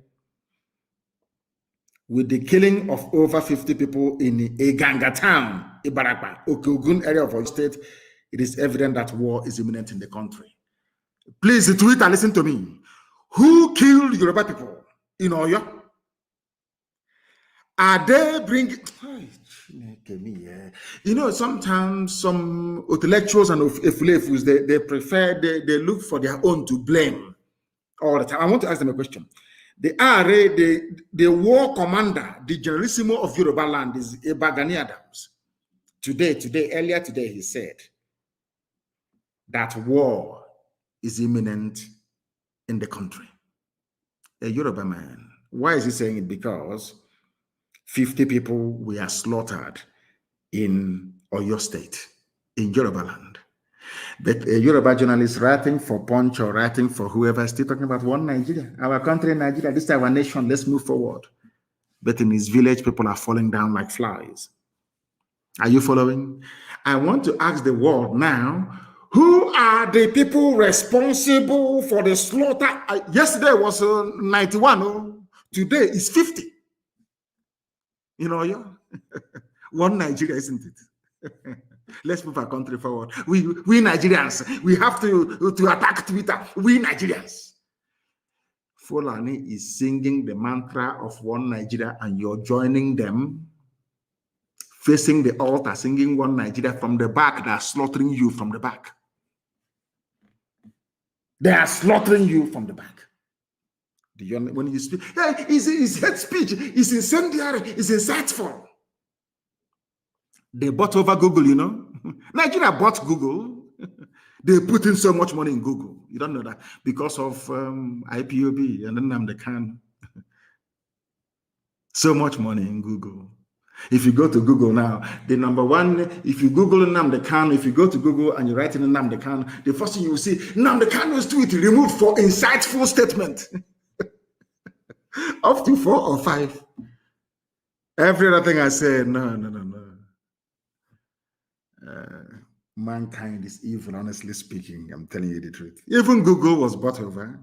with the killing of over 50 people in Eganga town, Ibarapa, Okogun area of our state, it is evident that war is imminent in the country. Please tweet and listen to me. Who killed Yoruba people in Oyo? Are they bringing... You know, sometimes some intellectuals and efulefus, they prefer, they look for their own to blame all the time. I want to ask them a question. The RA, the war commander, the generalissimo of Yoruba land is Eba Gani Adams. Earlier today, he said that war is imminent in the country. A Yoruba man. Why is he saying it? Because 50 people were slaughtered in Oyo State, in Yoruba land. But a Yoruba journalist writing for Punch or writing for whoever is still talking about one Nigeria, our country, Nigeria, this is our nation, let's move forward. But in his village, people are falling down like flies. Are you following? I want to ask the world now, who are the people responsible for the slaughter? Yesterday was 91, today is 50. You know, one Nigeria, isn't it? Let's move our country forward. We Nigerians, we have to attack Twitter. We Nigerians. Fulani is singing the mantra of one Nigeria, and you're joining them, facing the altar, singing one Nigeria from the back. They're slaughtering you from the back. They are slaughtering you from the back. When you speak, hey, it's hate speech, it's incendiary, it's insightful. They bought over Google, you know. Nigeria bought Google. They put in so much money in Google. You don't know that because of IPOB and then Nnamdi Kanu. So much money in Google. If you go to Google now, the number one, if you Google Nnamdi Kanu, if you go to Google and you write in Nnamdi Kanu, the first thing you will see, Nnamdi Kanu's tweet removed for insightful statement. Up to 4 or 5. Every other thing I said, no. Mankind is evil, honestly speaking. I'm telling you the truth. Even Google was bought over.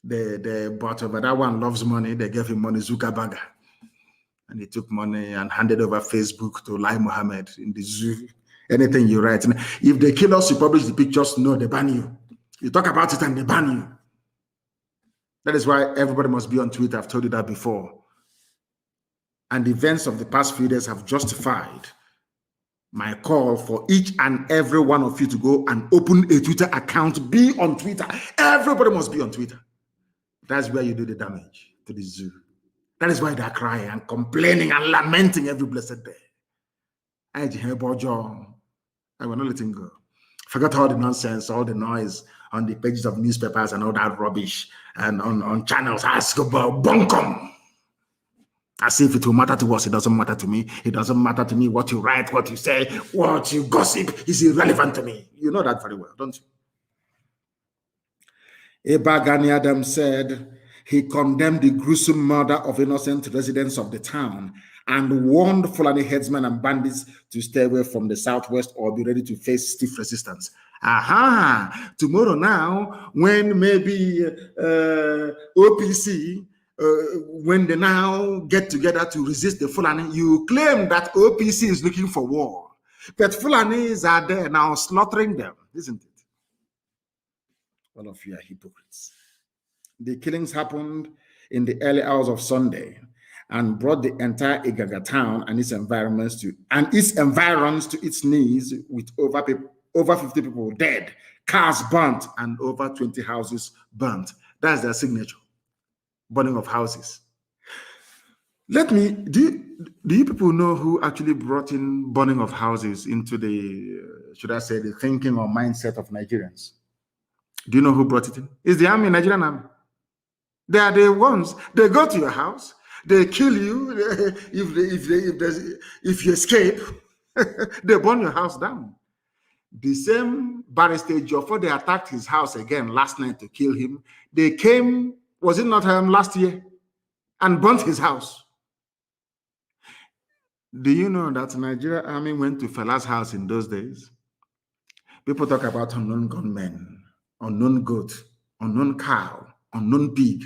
They bought over. That one loves money. They gave him money, Zuckerberg. And he took money and handed over Facebook to Lai Mohammed in the zoo. Anything you write. If they kill us, you publish the pictures, no, they ban you. You talk about it and they ban you. That is why everybody must be on Twitter. I've told you that before. And the events of the past few days have justified my call for each and every one of you to go and open a Twitter account, be on Twitter. Everybody must be on Twitter. That's where you do the damage to the zoo. That is why they're crying and complaining and lamenting every blessed day. I will not let him go. Forgot all the nonsense, all the noise on the pages of newspapers and all that rubbish and on channels. Ask about bunkum. As if it will matter to us. It doesn't matter to me. It doesn't matter to me what you write, what you say, what you gossip is irrelevant to me. You know that very well, don't you? Eba Gani Adams said he condemned the gruesome murder of innocent residents of the town and warned Fulani headsmen and bandits to stay away from the southwest or be ready to face stiff resistance. Aha! Tomorrow now, when maybe OPC, when they now get together to resist the Fulani, you claim that OPC is looking for war. But Fulanis are there now slaughtering them, isn't it? All of you are hypocrites. The killings happened in the early hours of Sunday and brought the entire Igaga town and its environs to its knees, with over 50 people dead, cars burnt, and over 20 houses burnt. That's their signature. Burning of houses. Do you people know who actually brought in burning of houses into the, should I say, the thinking or mindset of Nigerians? Do you know who brought it in? It's the army, Nigerian army. They are the ones. They go to your house. They kill you. If you escape, they burn your house down. The same Barrister Joffo, they attacked his house again last night to kill him. They came, was it not last year, and burnt his house. Do you know that the Nigerian army went to Fela's house in those days? People talk about unknown gunmen, unknown goat, unknown cow, unknown pig.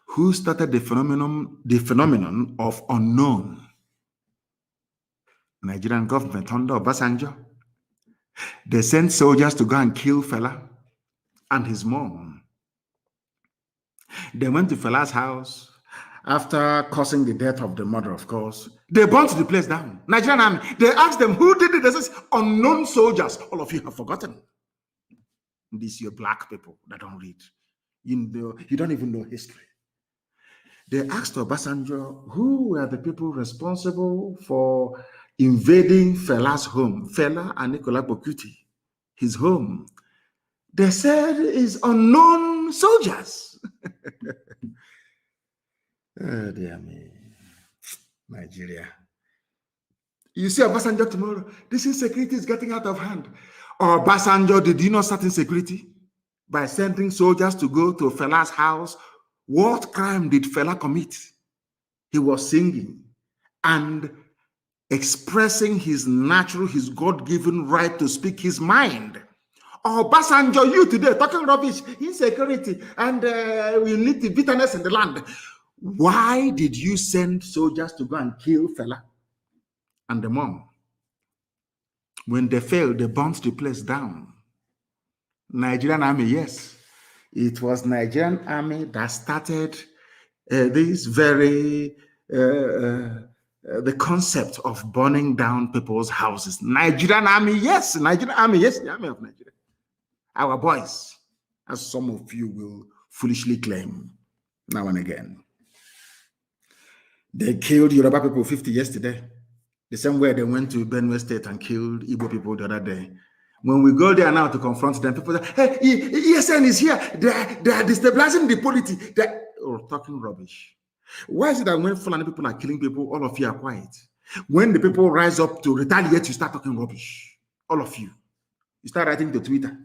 Who started the phenomenon of unknown? Nigerian government under Obasanjo. They sent soldiers to go and kill Fela and his mom. They went to Fela's house after causing the death of the mother, of course. They burnt the place down. Nigerian army. They asked them, who did it? They said, unknown soldiers. All of you have forgotten. These are black people that don't read. You don't even know history. They asked Obasanjo, who were the people responsible for invading Fela's home, Fela and Nicolas Bokuti, his home? They said it's unknown soldiers. Oh, dear me. Nigeria. You see Obasanjo tomorrow, this insecurity is getting out of hand. Obasanjo, did you not start insecurity by sending soldiers to go to Fela's house? What crime did Fela commit? He was singing and expressing his natural, his God-given right to speak his mind. Obasanjo, you today talking rubbish, insecurity, and we need the bitterness in the land. Why did you send soldiers to go and kill Fela and the mom? When they failed, they burnt the place down. Nigerian army, yes. It was Nigerian army that started this very, the concept of burning down people's houses. Nigerian army, yes. Nigerian army, yes. The army of Nigeria. Our boys, as some of you will foolishly claim now and again. They killed Yoruba people 50 yesterday. The same way they went to Benue State and killed Igbo people the other day. When we go there now to confront them, people say, hey, ESN is here. They are destabilizing the polity. They're talking rubbish. Why is it that when Fulani people are killing people, all of you are quiet? When the people rise up to retaliate, you start talking rubbish. All of you. You start writing to Twitter.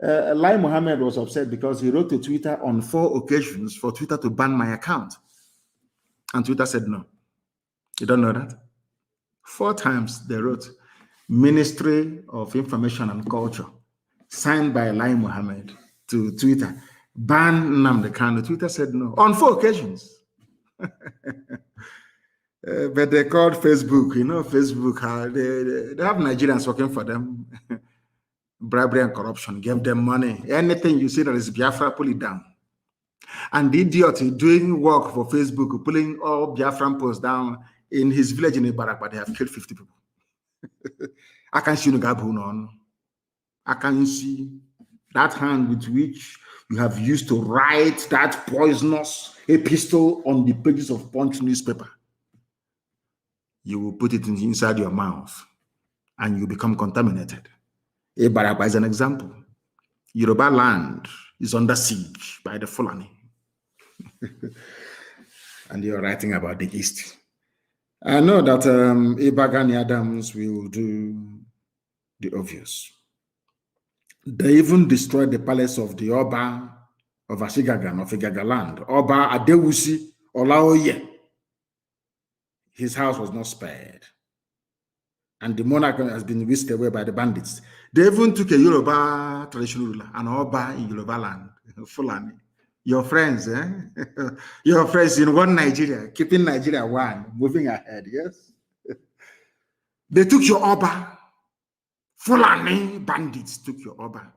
Lai Mohammed was upset because he wrote to Twitter on 4 occasions for Twitter to ban my account. And Twitter said no. You don't know that? 4 times they wrote, Ministry of Information and Culture, signed by Lai Mohammed to Twitter, ban Nnamdi Kanu. Twitter said no on 4 occasions. But they called Facebook, Facebook, they have Nigerians working for them. Bribery and corruption, gave them money. Anything you see that is Biafra, pull it down. And the idiot doing work for Facebook, pulling all Biafran posts down in his village in Ibarak, but they have killed 50 people. I can see I can see that hand with which you have used to write that poisonous epistle on the pages of Punch newspaper. You will put it inside your mouth and you become contaminated. Ibaraba is an example. Yoruba land is under siege by the Fulani. And you're writing about the East. I know that Ibagani Adams will do the obvious. They even destroyed the palace of the Oba of Ashigagan, of Igaga land. Oba Adewusi Olaoye. His house was not spared. And the monarch has been whisked away by the bandits. They even took a Yoruba traditional ruler, an Oba in Yoruba land, Fulani. Your friends, your friends in one Nigeria, keeping Nigeria one, moving ahead, yes? They took your Oba. Fulani bandits took your Oba.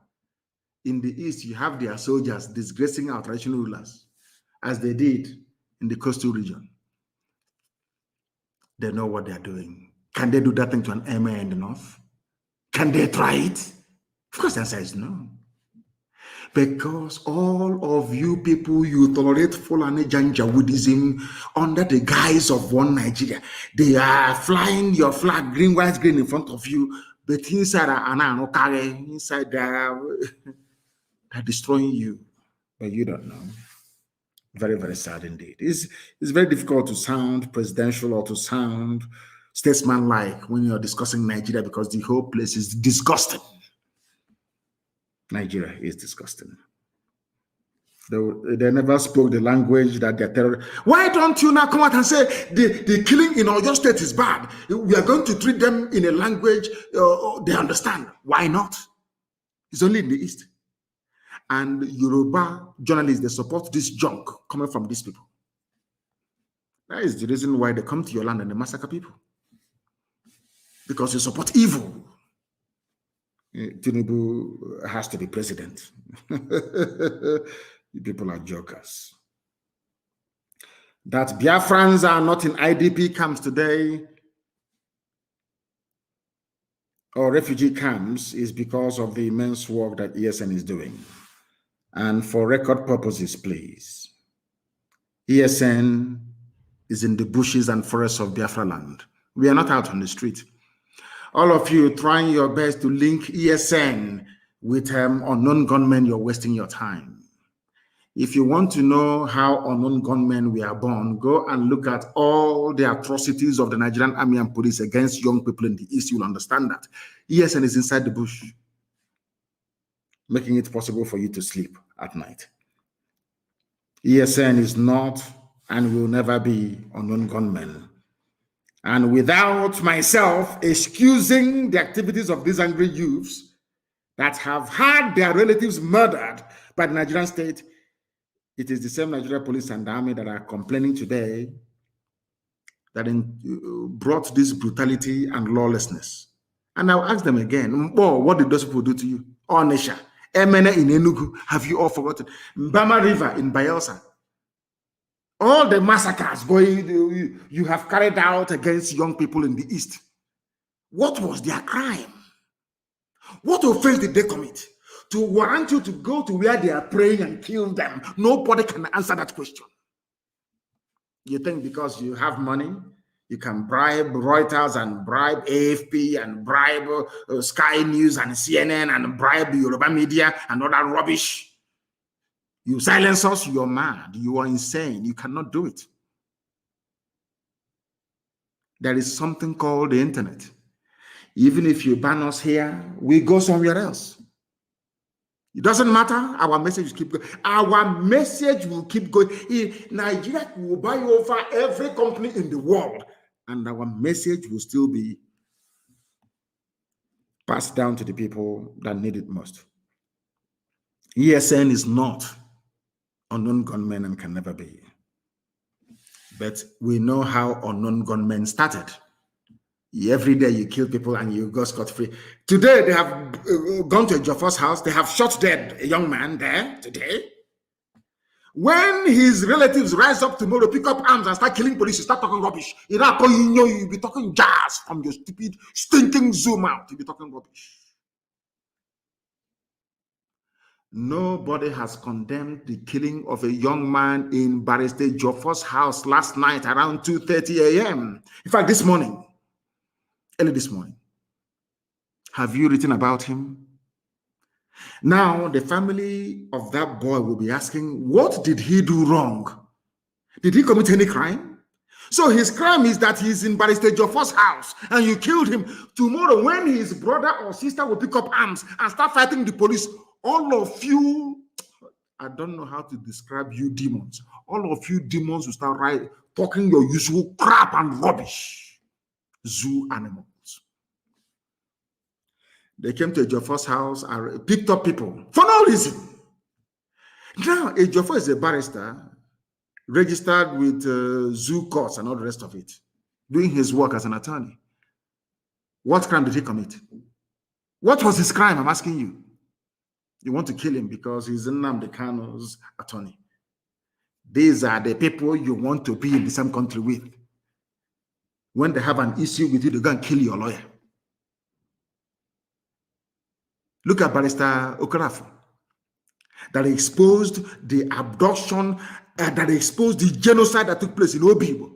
In the East, you have their soldiers disgracing our traditional rulers, as they did in the coastal region. They know what they're doing. Can they do that thing to an emir in the north? Can they try it? Of course, the answer is no. Because all of you people, you tolerate Fulani Janjaweedism under the guise of one Nigeria. They are flying your flag, green, white, green in front of you, but inside they're destroying you. But you don't know. Very, very sad indeed. It's very difficult to sound presidential or to sound statesman-like when you're discussing Nigeria because the whole place is disgusting. Nigeria is disgusting. They never spoke the language that they're terrorists. Why don't you now come out and say the killing in your state is bad? We are going to treat them in a language they understand. Why not? It's only in the East. And Yoruba journalists, they support this junk coming from these people. That is the reason why they come to your land and they massacre people. Because you support evil. Tinubu has to be president. You people are jokers. That Biafrans are not in IDP camps today or refugee camps is because of the immense work that ESN is doing. And for record purposes, please, ESN is in the bushes and forests of Biafra land. We are not out on the street. All of you trying your best to link ESN with unknown gunmen, you're wasting your time. If you want to know how unknown gunmen were born, go and look at all the atrocities of the Nigerian army and police against young people in the East. You'll understand that. ESN is inside the bush, making it possible for you to sleep at night. ESN is not and will never be unknown gunmen. And without myself excusing the activities of these angry youths that have had their relatives murdered by the Nigerian state, it is the same Nigerian police and army that are complaining today that brought this brutality and lawlessness. And I'll ask them again, what did those people do to you? Onisha, Emene in Enugu, have you all forgotten? Mbama River in Bayelsa. All the massacres you have carried out against young people in the East. What was their crime? What offense did they commit to warrant you to go to where they are praying and kill them? Nobody can answer that question. You think because you have money, you can bribe Reuters and bribe AFP and bribe Sky News and CNN and bribe the Yoruba media and all that rubbish. You silence us, you're mad, you are insane, you cannot do it. There is something called the internet. Even if you ban us here, we go somewhere else. It doesn't matter. Our message will keep going. Our message will keep going. Nigeria will buy over every company in the world, and our message will still be passed down to the people that need it most. ESN is not unknown gunmen and can never be. But we know how unknown gunmen started. Every day you kill people and you go scot-free. Today they have gone to a Joffa's house. They have shot dead a young man there today. When his relatives rise up tomorrow, pick up arms and start killing police, you start talking rubbish. You'll be talking jazz from your stupid, stinking Zoom out. You'll be talking rubbish. Nobody has condemned the killing of a young man in Barrister Joffa's house last night around 2:30 a.m. In fact, this morning, early this morning. Have you written about him? Now, the family of that boy will be asking, what did he do wrong? Did he commit any crime? So his crime is that he's in Barrister Joffa's house and you killed him. Tomorrow, when his brother or sister will pick up arms and start fighting the police, all of you, I don't know how to describe you demons. All of you demons will start talking your usual crap and rubbish. Zoo animals. They came to Joffa's house and picked up people for no reason. Now, Joffa is a barrister, registered with zoo courts and all the rest of it, doing his work as an attorney. What crime did he commit? What was his crime? I'm asking you. You want to kill him because he's Nnamdi Kanu's attorney. These are the people you want to be in the same country with. When they have an issue with you, they go and kill your lawyer. Look at Barrister Okorafo, that exposed the abduction, that exposed the genocide that took place in Obibo.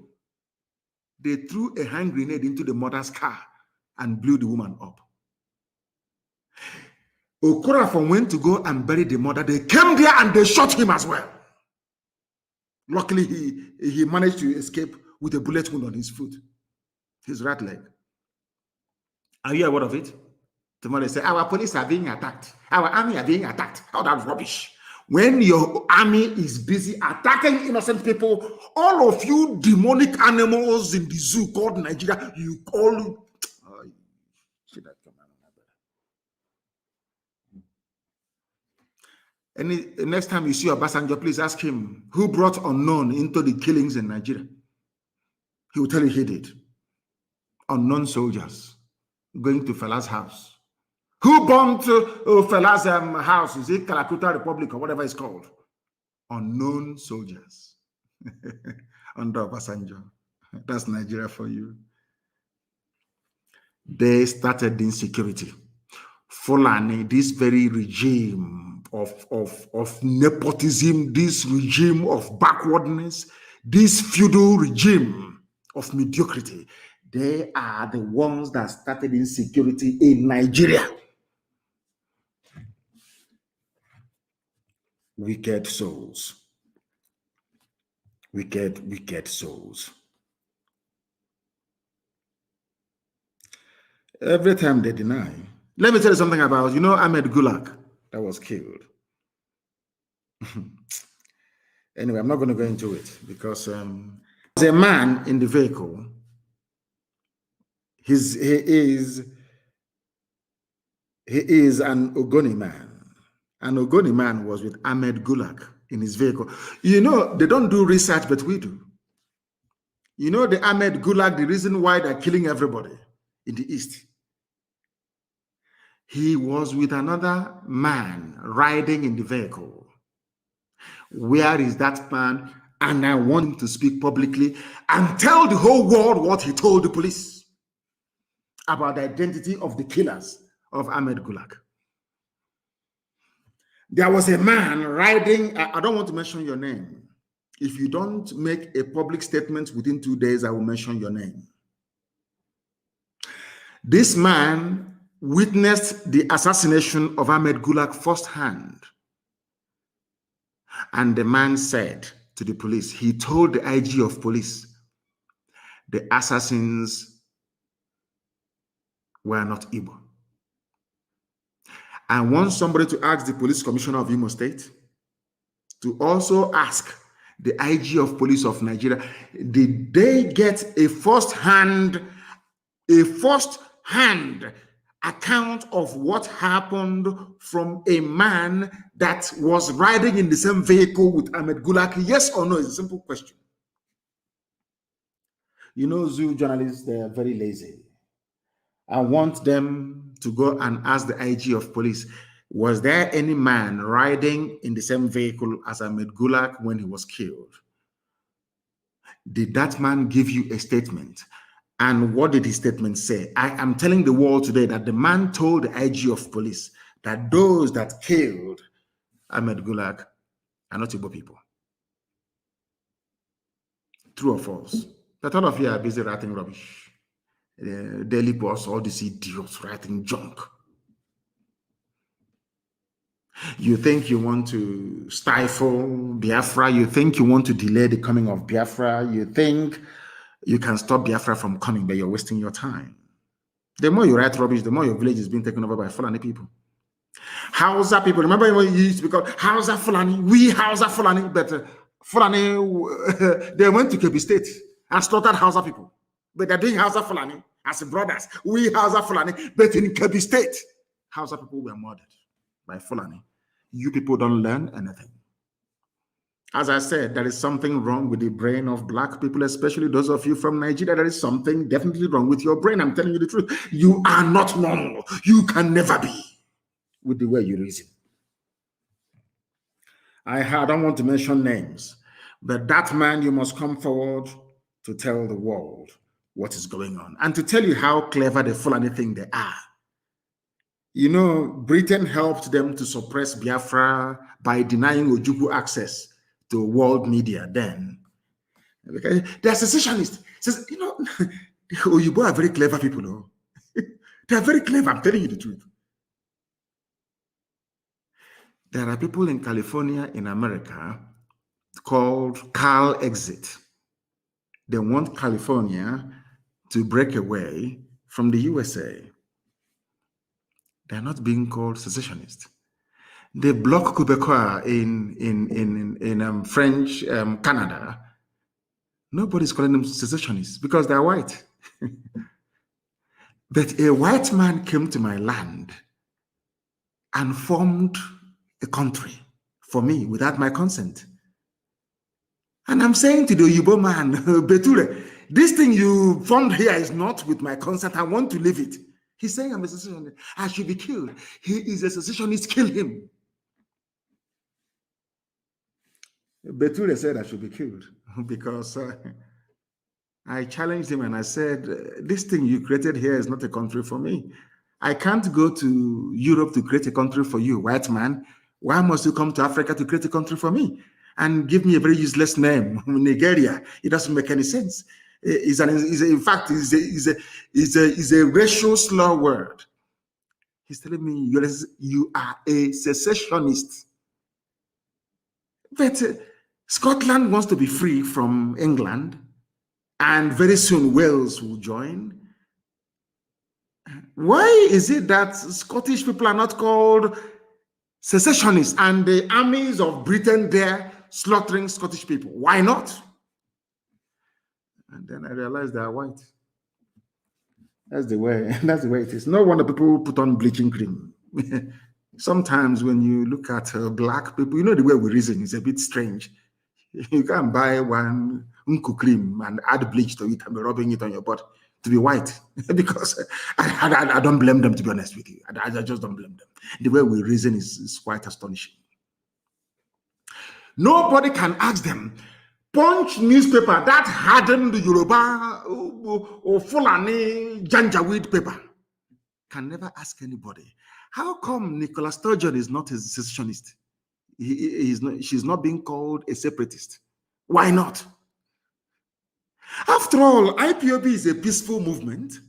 They threw a hand grenade into the mother's car and blew the woman up. Okorafo went to go and bury the mother. They came there and they shot him as well. Luckily, he managed to escape with a bullet wound on his foot, his right leg. Are you aware of it? Tomorrow they say, our police are being attacked. Our army are being attacked. All that rubbish. When your army is busy attacking innocent people, all of you demonic animals in the zoo called Nigeria, you call... Next time you see Obasanjo, please ask him who brought unknown into the killings in Nigeria. He will tell you he did. Unknown soldiers going to Fela's house. Who bombed Fela's house? Is it Calcutta Republic or whatever it's called? Unknown soldiers under Obasanjo. That's Nigeria for you. They started the insecurity. Fulani, this very regime of nepotism, this regime of backwardness, this feudal regime of mediocrity, they are the ones that started insecurity in Nigeria. Wicked souls. Wicked souls. Every time they deny. Let me tell you something about, Ahmed Gulag that was killed. Anyway, I'm not going to go into it because there's a man in the vehicle. He is an Ogoni man. An Ogoni man was with Ahmed Gulag in his vehicle. They don't do research, but we do. The Ahmed Gulag, the reason why they're killing everybody in the East. He was with another man riding in the vehicle. Where is that man? And I want him to speak publicly and tell the whole world what he told the police about the identity of the killers of Ahmed Gulag. There was a man riding, I don't want to mention your name. If you don't make a public statement within 2 days, I will mention your name. This man witnessed the assassination of Ahmed Gulag firsthand. And the man said to the police, he told the IG of police the assassins were not Igbo. I want somebody to ask the police commissioner of Imo State to also ask the IG of police of Nigeria, did they get a first-hand account of what happened from a man that was riding in the same vehicle with Ahmed Gulak? Yes or no? It's a simple question. You know, zoo journalists, they are very lazy. I want them to go and ask the IG of police, was there any man riding in the same vehicle as Ahmed Gulak when he was killed? Did that man give you a statement? And what did his statement say? I am telling the world today that the man told the IG of police that those that killed Ahmed Gulak are not Igbo people. True or false? But all of you are busy writing rubbish. Daily Post, all these idiots writing junk. You think you want to stifle Biafra. You think you want to delay the coming of Biafra. You think you can stop Biafra from coming, but you're wasting your time. The more you write rubbish, the more your village is being taken over by Fulani people. Hausa people, remember when you used to be called Hausa Fulani? We Hausa Fulani, but Fulani, they went to Kebbi State and slaughtered Hausa people. But they're doing Hausa Fulani as brothers. We Hausa Fulani, but in Kebbi State, Hausa people were murdered by Fulani. You people don't learn anything. As I said, there is something wrong with the brain of black people, especially those of you from Nigeria. There is something definitely wrong with your brain. I'm telling you the truth. You are not normal. You can never be with the way you reason. I don't want to mention names, but that man, you must come forward to tell the world what is going on and to tell you how clever the Fulani think they are. You know, Britain helped them to suppress Biafra by denying Ojukwu access to world media then. Because they're secessionists. You know, the Oyibo are very clever people, no? They're very clever, I'm telling you the truth. There are people in California, in America, called Cal Exit. They want California to break away from the USA. They're not being called secessionists. They block Quebecois in French Canada. Nobody's calling them secessionists because they're white. But a white man came to my land and formed a country for me without my consent. And I'm saying to the Oyibo man, Beture, this thing you formed here is not with my consent. I want to leave it. He's saying I'm a secessionist. I should be killed. He is a secessionist. Kill him. Beture said I should be killed because I challenged him and I said, this thing you created here is not a country for me. I can't go to Europe to create a country for you, white man. Why must you come to Africa to create a country for me? And give me a very useless name, Nigeria. It doesn't make any sense. In fact, it's a racial slur word. He's telling me you are a secessionist. But Scotland wants to be free from England, and very soon Wales will join. Why is it that Scottish people are not called secessionists and the armies of Britain there slaughtering Scottish people? Why not? And then I realized they are white. That's the way it is. No wonder people put on bleaching cream. Sometimes when you look at black people, you know the way we reason is a bit strange. You can buy one unku cream and add bleach to it and be rubbing it on your body to be white. Because I don't blame them, to be honest with you. I just don't blame them. The way we reason is quite astonishing. Nobody can ask them, Punch newspaper that hardened the Yoruba or Fulani Janjaweed paper can never ask anybody, how come Nicola Sturgeon is not a secessionist? She's not being called a separatist. Why not? After all, IPOB is a peaceful movement.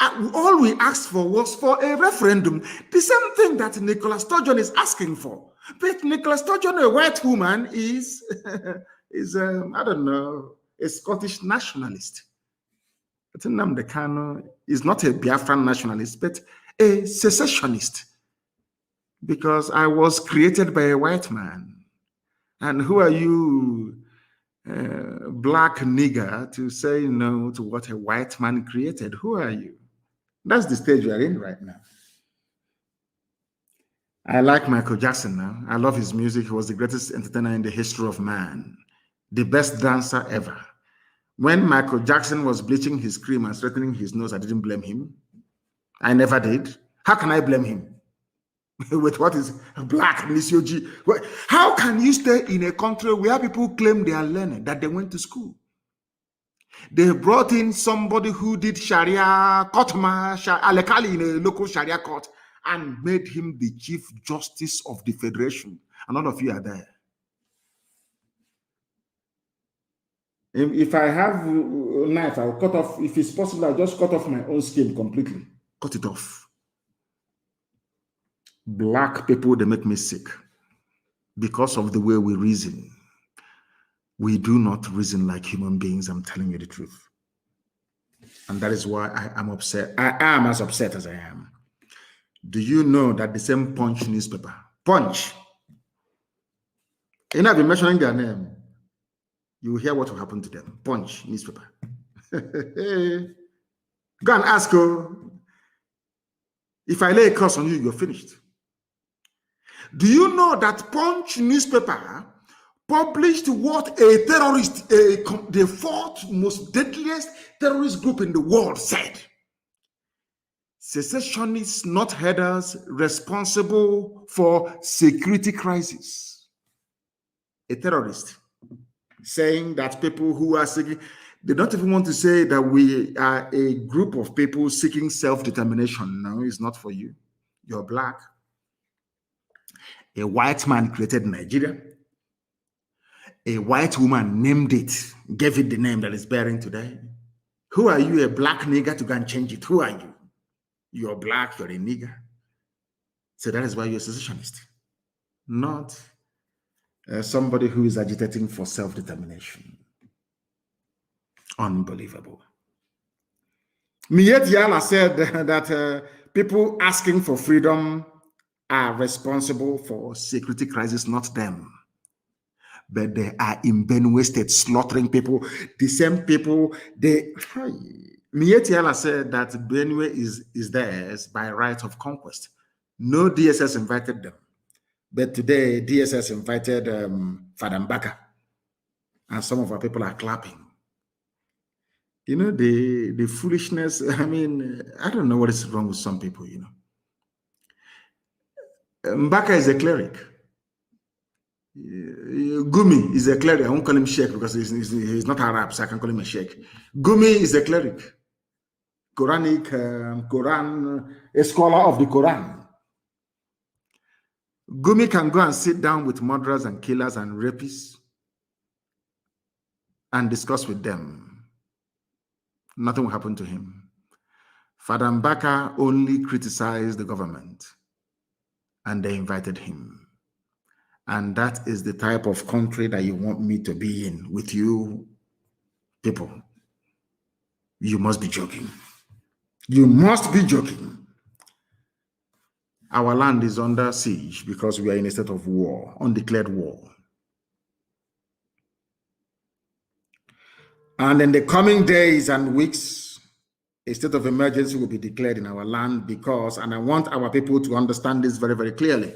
All we asked for was for a referendum, the same thing that Nicola Sturgeon is asking for. But Nicola Sturgeon, a white woman, is I don't know, a Scottish nationalist. But Nnamdi Kanu is not a Biafran nationalist, but a secessionist, because I was created by a white man. And who are you, black nigger, to say no to what a white man created? Who are you? That's the stage we are in right now. I like Michael Jackson now. I love his music. He was the greatest entertainer in the history of man, the best dancer ever. When Michael Jackson was bleaching his cream and straightening his nose, I didn't blame him. I never did. How can I blame him? With what is black, Monsieur G? How can you stay in a country where people claim they are learned, that they went to school? They brought in somebody who did Sharia, Kotma, Alekali in a local Sharia court, and made him the Chief Justice of the Federation. And all of you are there. If I have a knife, I'll cut off. If it's possible, I'll just cut off my own skin completely. Cut it off. Black people, they make me sick because of the way we reason. We do not reason like human beings. I'm telling you the truth. And that is why I am upset. I am as upset as I am. Do you know that the same Punch newspaper, Punch, and I've been mentioning their name, you will hear what will happen to them. Punch newspaper. Go and ask her. If I lay a curse on you, you're finished. Do you know that Punch newspaper published what a terrorist, the fourth most deadliest terrorist group in the world, said? Secessionists, not headers, responsible for security crisis. A terrorist saying that people who are seeking, they don't even want to say that we are a group of people seeking self-determination. No, it's not for you. You're black. A white man created Nigeria. A white woman named it, gave it the name that it's bearing today. Who are you, a black nigger, to go and change it? Who are you? You're black, you're a nigger. So that is why you're a secessionist. Not somebody who is agitating for self-determination. Unbelievable. Miet Yala said that people asking for freedom are responsible for security crisis, not them. But they are in Benue State slaughtering people. The same people, Miet Yala said that Benue is theirs by right of conquest. No DSS invited them. But today, DSS invited Fadam Baka. And some of our people are clapping. You know, the foolishness. I mean, I don't know what is wrong with some people, you know. Mbaka is a cleric. Gumi is a cleric. I won't call him Sheikh because he's not Arab, so I can call him a Sheikh. Gumi is a cleric. Quran, a scholar of the Quran. Gumi can go and sit down with murderers and killers and rapists and discuss with them. Nothing will happen to him. Father Mbaka only criticized the government and they invited him. And that is the type of country that you want me to be in with you people. You must be joking. You must be joking. Our land is under siege because we are in a state of war, undeclared war. And in the coming days and weeks, a state of emergency will be declared in our land because, and I want our people to understand this very, very clearly.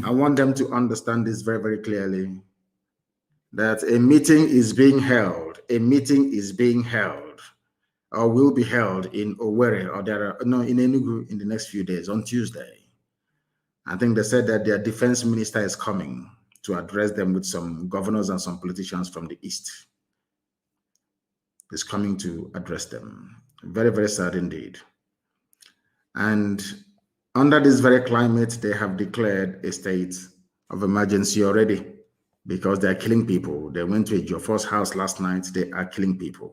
I want them to understand this very, very clearly, that a meeting is being held. A meeting is being held or will be held in Owerri or in Enugu in the next few days, on Tuesday. I think they said that their defense minister is coming to address them with some governors and some politicians from the East. Is coming to address them. Very, very sad indeed. And under this very climate, they have declared a state of emergency already because they are killing people. They went to a Jofor's house last night. They are killing people.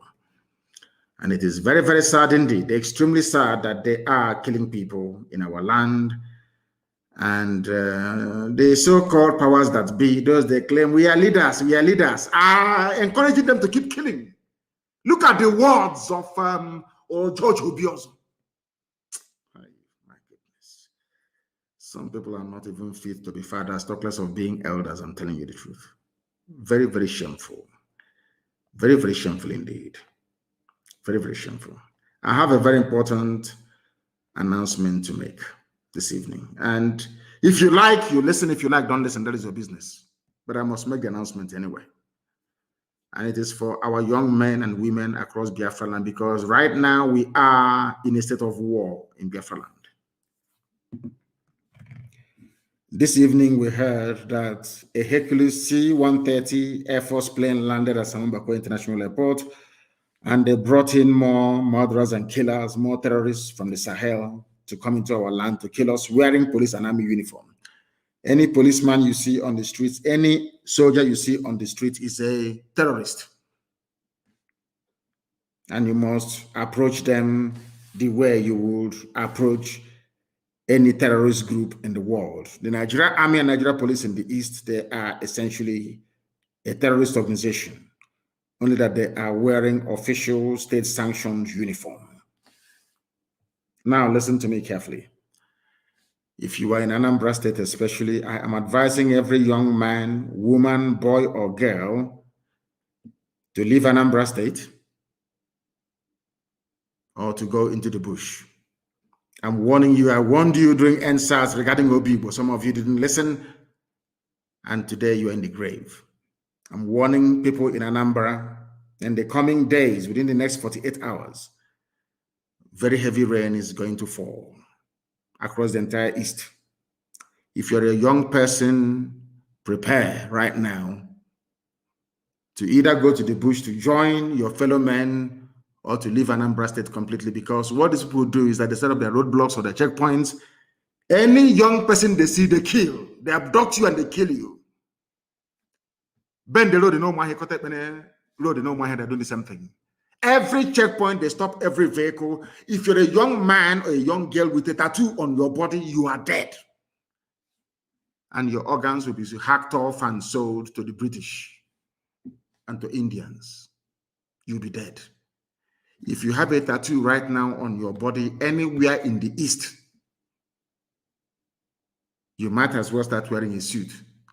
And it is very, very sad indeed. They're extremely sad that they are killing people in our land. And the so-called powers that be, those they claim we are leaders, are encouraging them to keep killing. Look at the words of George Obiozo. My goodness. Some people are not even fit to be fathers, talk less of being elders. I'm telling you the truth. Very, very shameful. Very, very shameful indeed. Very, very shameful. I have a very important announcement to make this evening. And if you like, you listen. If you like, don't listen. That is your business. But I must make the announcement anyway. And it is for our young men and women across Biafra land, because right now we are in a state of war in Biafra land. This evening we heard that a Hercules C-130 Air Force plane landed at Samambako International Airport, and they brought in more murderers and killers, more terrorists from the Sahel to come into our land to kill us wearing police and army uniform. Any policeman you see on the streets, any soldier you see on the street is a terrorist. And you must approach them the way you would approach any terrorist group in the world. The Nigerian Army and Nigeria Police in the East, they are essentially a terrorist organization, only that they are wearing official state-sanctioned uniform. Now, listen to me carefully. If you are in Anambra State especially, I am advising every young man, woman, boy, or girl to leave Anambra State or to go into the bush. I'm warning you. I warned you during NSAS regarding Obibo. Some of you didn't listen, and today you are in the grave. I'm warning people in Anambra, in the coming days, within the next 48 hours, very heavy rain is going to fall across the entire East. If you're a young person, prepare right now to either go to the bush to join your fellow men or to leave Anambra State completely, because what these people do is that they set up their roadblocks or their checkpoints. Any young person they see, they kill. They abduct you and they kill you. Bend the road, no more road, no more they're doing the same thing. Every checkpoint, they stop every vehicle. If you're a young man or a young girl with a tattoo on your body, you are dead. And your organs will be hacked off and sold to the British and to Indians. You'll be dead. If you have a tattoo right now on your body anywhere in the East, you might as well start wearing a suit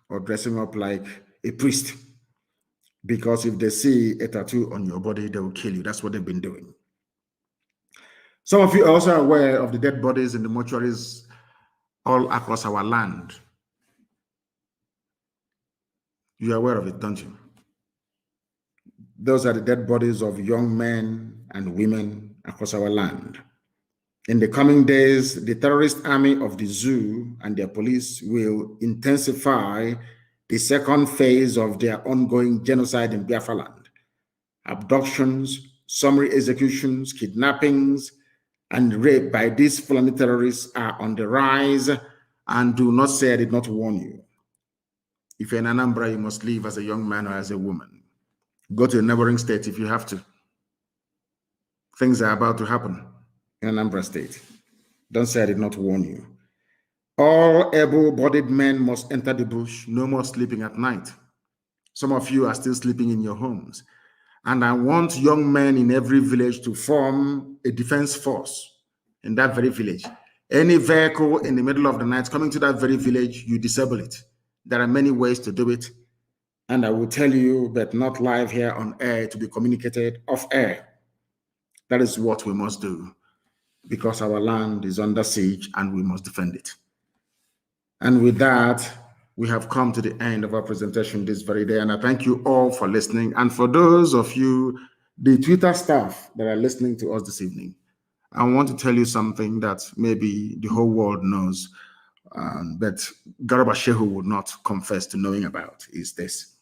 or dressing up like a priest. Because if they see a tattoo on your body, they will kill you. That's what they've been doing. Some of you are also aware of the dead bodies in the mortuaries all across our land. You're aware of it, don't you? Those are the dead bodies of young men and women across our land. In the coming days, the terrorist army of the zoo and their police will intensify the second phase of their ongoing genocide in Biafra land. Abductions, summary executions, kidnappings, and rape by these Fulani terrorists are on the rise, and do not say I did not warn you. If you're in Anambra, you must leave as a young man or as a woman. Go to a neighboring state if you have to. Things are about to happen in Anambra State. Don't say I did not warn you. All able-bodied men must enter the bush. No more sleeping at night. Some of you are still sleeping in your homes. And I want young men in every village to form a defense force in that very village. Any vehicle in the middle of the night coming to that very village, you disable it. There are many ways to do it. And I will tell you, but not live here on air, to be communicated off air. That is what we must do, because our land is under siege and we must defend it. And with that, we have come to the end of our presentation this very day. And I thank you all for listening. And for those of you, the Twitter staff that are listening to us this evening, I want to tell you something that maybe the whole world knows, but Garba Shehu would not confess to knowing about, is this.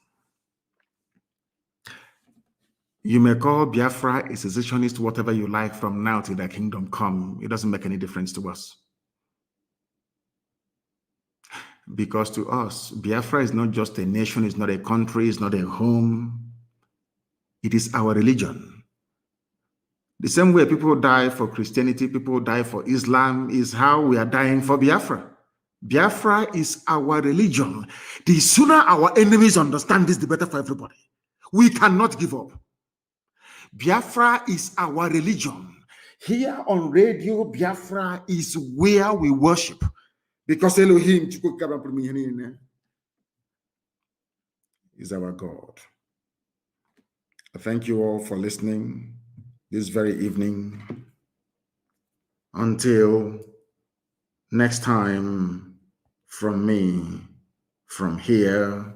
You may call Biafra a secessionist, whatever you like, from now till the kingdom come. It doesn't make any difference to us. Because to us, Biafra is not just a nation, it's not a country, it's not a home. It is our religion. The same way people die for Christianity, people die for Islam, is how we are dying for Biafra. Biafra is our religion. The sooner our enemies understand this, the better for everybody. We cannot give up. Biafra is our religion. Here on radio, Biafra is where we worship. Because Elohim is our God. I thank you all for listening this very evening. Until next time, from me, from here,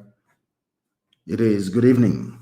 it is good evening.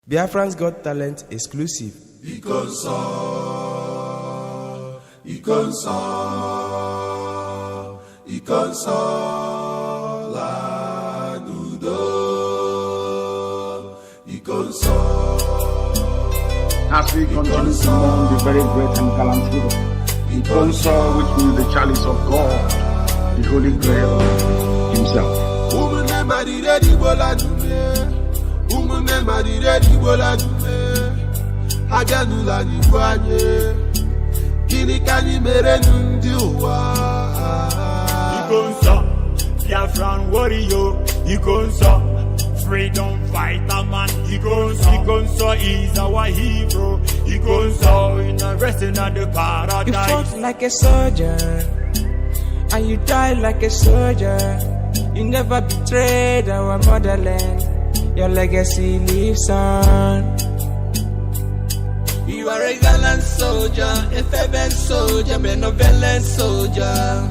Biafran's Got Talent exclusive. As we continue to mourn the very great and gallant hero, Ikonso, which means the chalice of God, the Holy Grail himself. Biafran warrior, Ikonso, freedom fighter man, Ikonso is our hero, Ikonso in a resting at the paradise. You fought like a soldier, and you died like a soldier. You never betrayed our motherland. Your legacy lives on. You are a gallant soldier, a fervent soldier, benevolent soldier.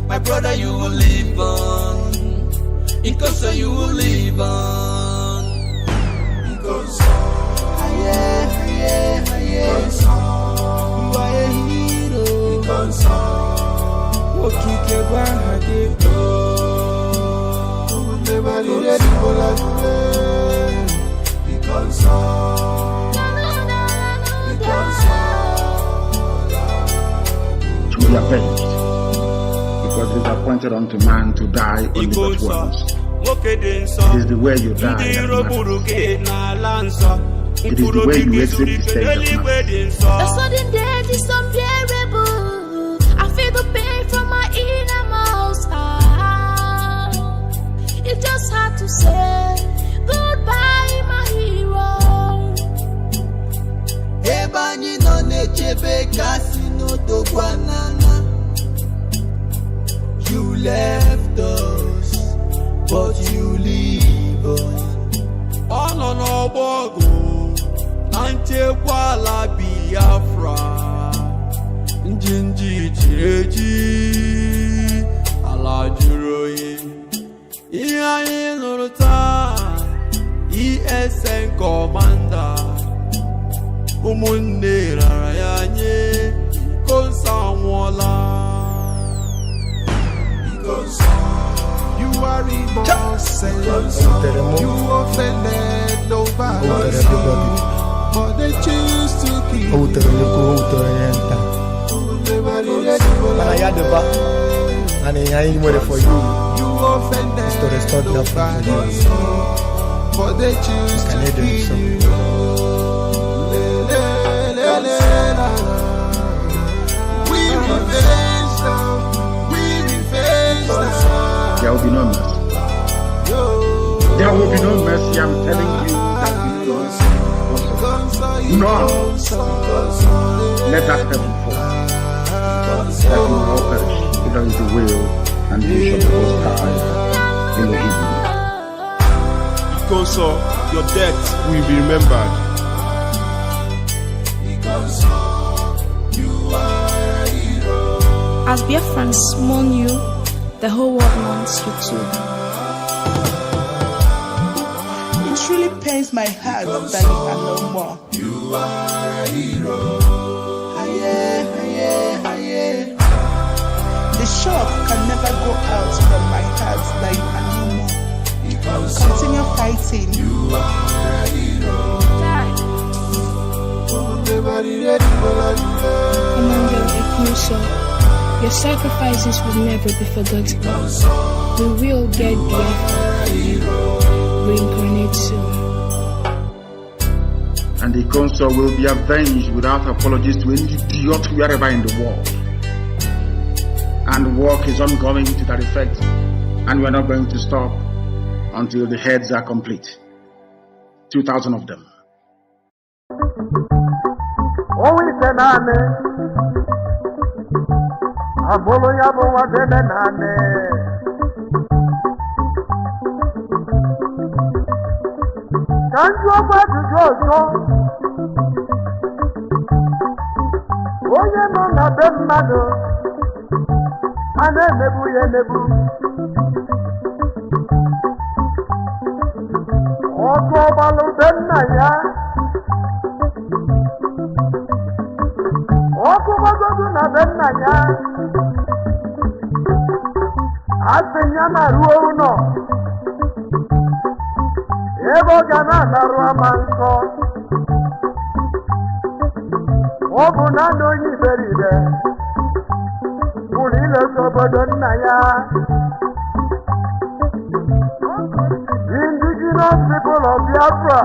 My brother, you will live on. Ikonso, you will live on. Ikonso, Ikonso, you are a hero. Ikonso, Okike Bahadiko, never needed Ikonso, Ikonso. be avenged. Because it is appointed unto man to die only but once. It is the way you die that matters. It is the way you exit the stage that matters. The sudden death is unbearable. I feel the pain from my innermost heart. You just had to say goodbye, my hero. Ebani no nechebe kasino do guanana. You left us, but you live on. Ono no bogo, ante kwala Biafra. Njinji chireji, ala juroyi. Iya inuruta, ESN commander. Umunne rarayanye, konsamwala. You are innocent. You offended nobody, but they choose to kill you. And I ain't waiting for you. You offended To restore the nobody, for but they choose to kill you. We revenge them. We revenge them. There will be no mercy. There will be no mercy. I'm telling you that we will not. Let that heaven fall. That we will all perish. If that is the will and the wish of the Most High in the evening. Because your death will be remembered. As Biafrans mourn you, the whole world mourns you too. It really pains my heart that you are no more. You are a hero. The shock can never go out from my heart that you are no more. Continue fighting. You are a hero. Your sacrifices will never be forgotten. We will get Biafra for you. Reincarnate soon. And the council will be avenged without apologies to any idiot wherever in the world. And work is ongoing to that effect. And we're not going to stop until the heads are complete. 2,000 of them. Indigenous people of Biafra,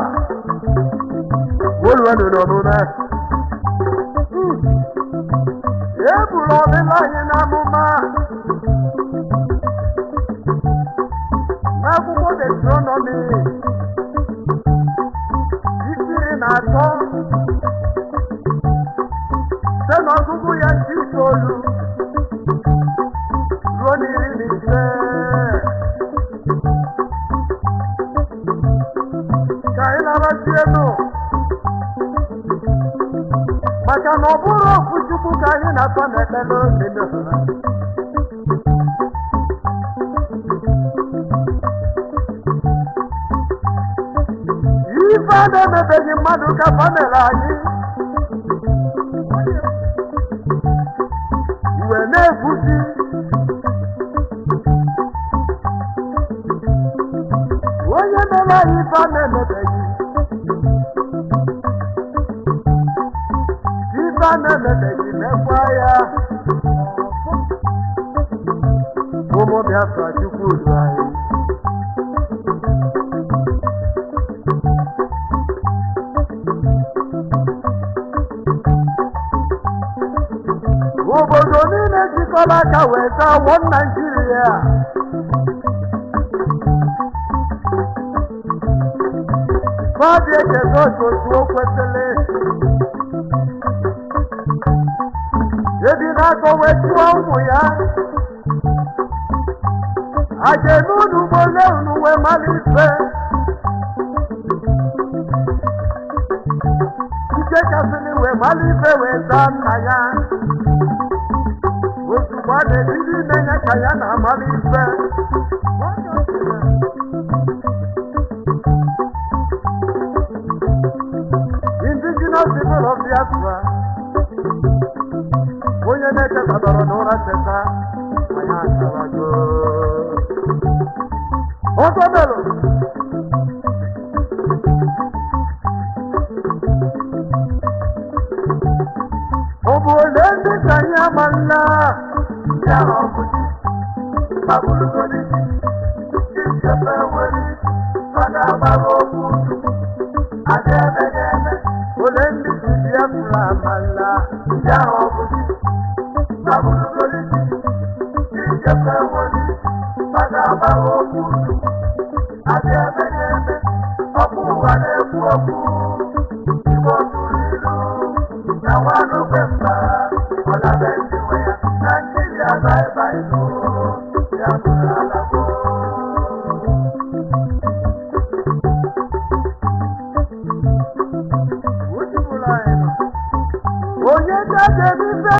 Biafra chukwu du anyị. Obodo niile jikọrọ aka wee taa one Nigeria. Fadi ekele otu o kwesịrị. Ebi na-akọ wee tụọ ụmụ ya. A ga-eme unu gbole unu wee mara ife. Ike kasịrị wee mara ife wee zaa nna ya. Ozugbo a na-ebiri ime ka ya na-amara ife. Indigenous people of Biafra. Onye na-echekwadoro n'ụra cheta, anyị achawago. Ọtọbelo. Ọ bụ ole ndị ka anyị amala? Ya ọ bụ di, babụlugodi, ichefe nwere, mana agbara okwu, aga eme ga-eme. Ole ndị si Biafra amala? Ya ọ bụ di, babụlugodi, ichefe nwere, mana agbara okwu, aga eme ga-eme. Ọ bụ ụwa na-ekwu okwu, Igbo tụrụ ilu, na nwanụ kwemba, ọ na-be ndị nwe ya, Nigeria bye-bye no, ya bụrụ ala gboo. Onye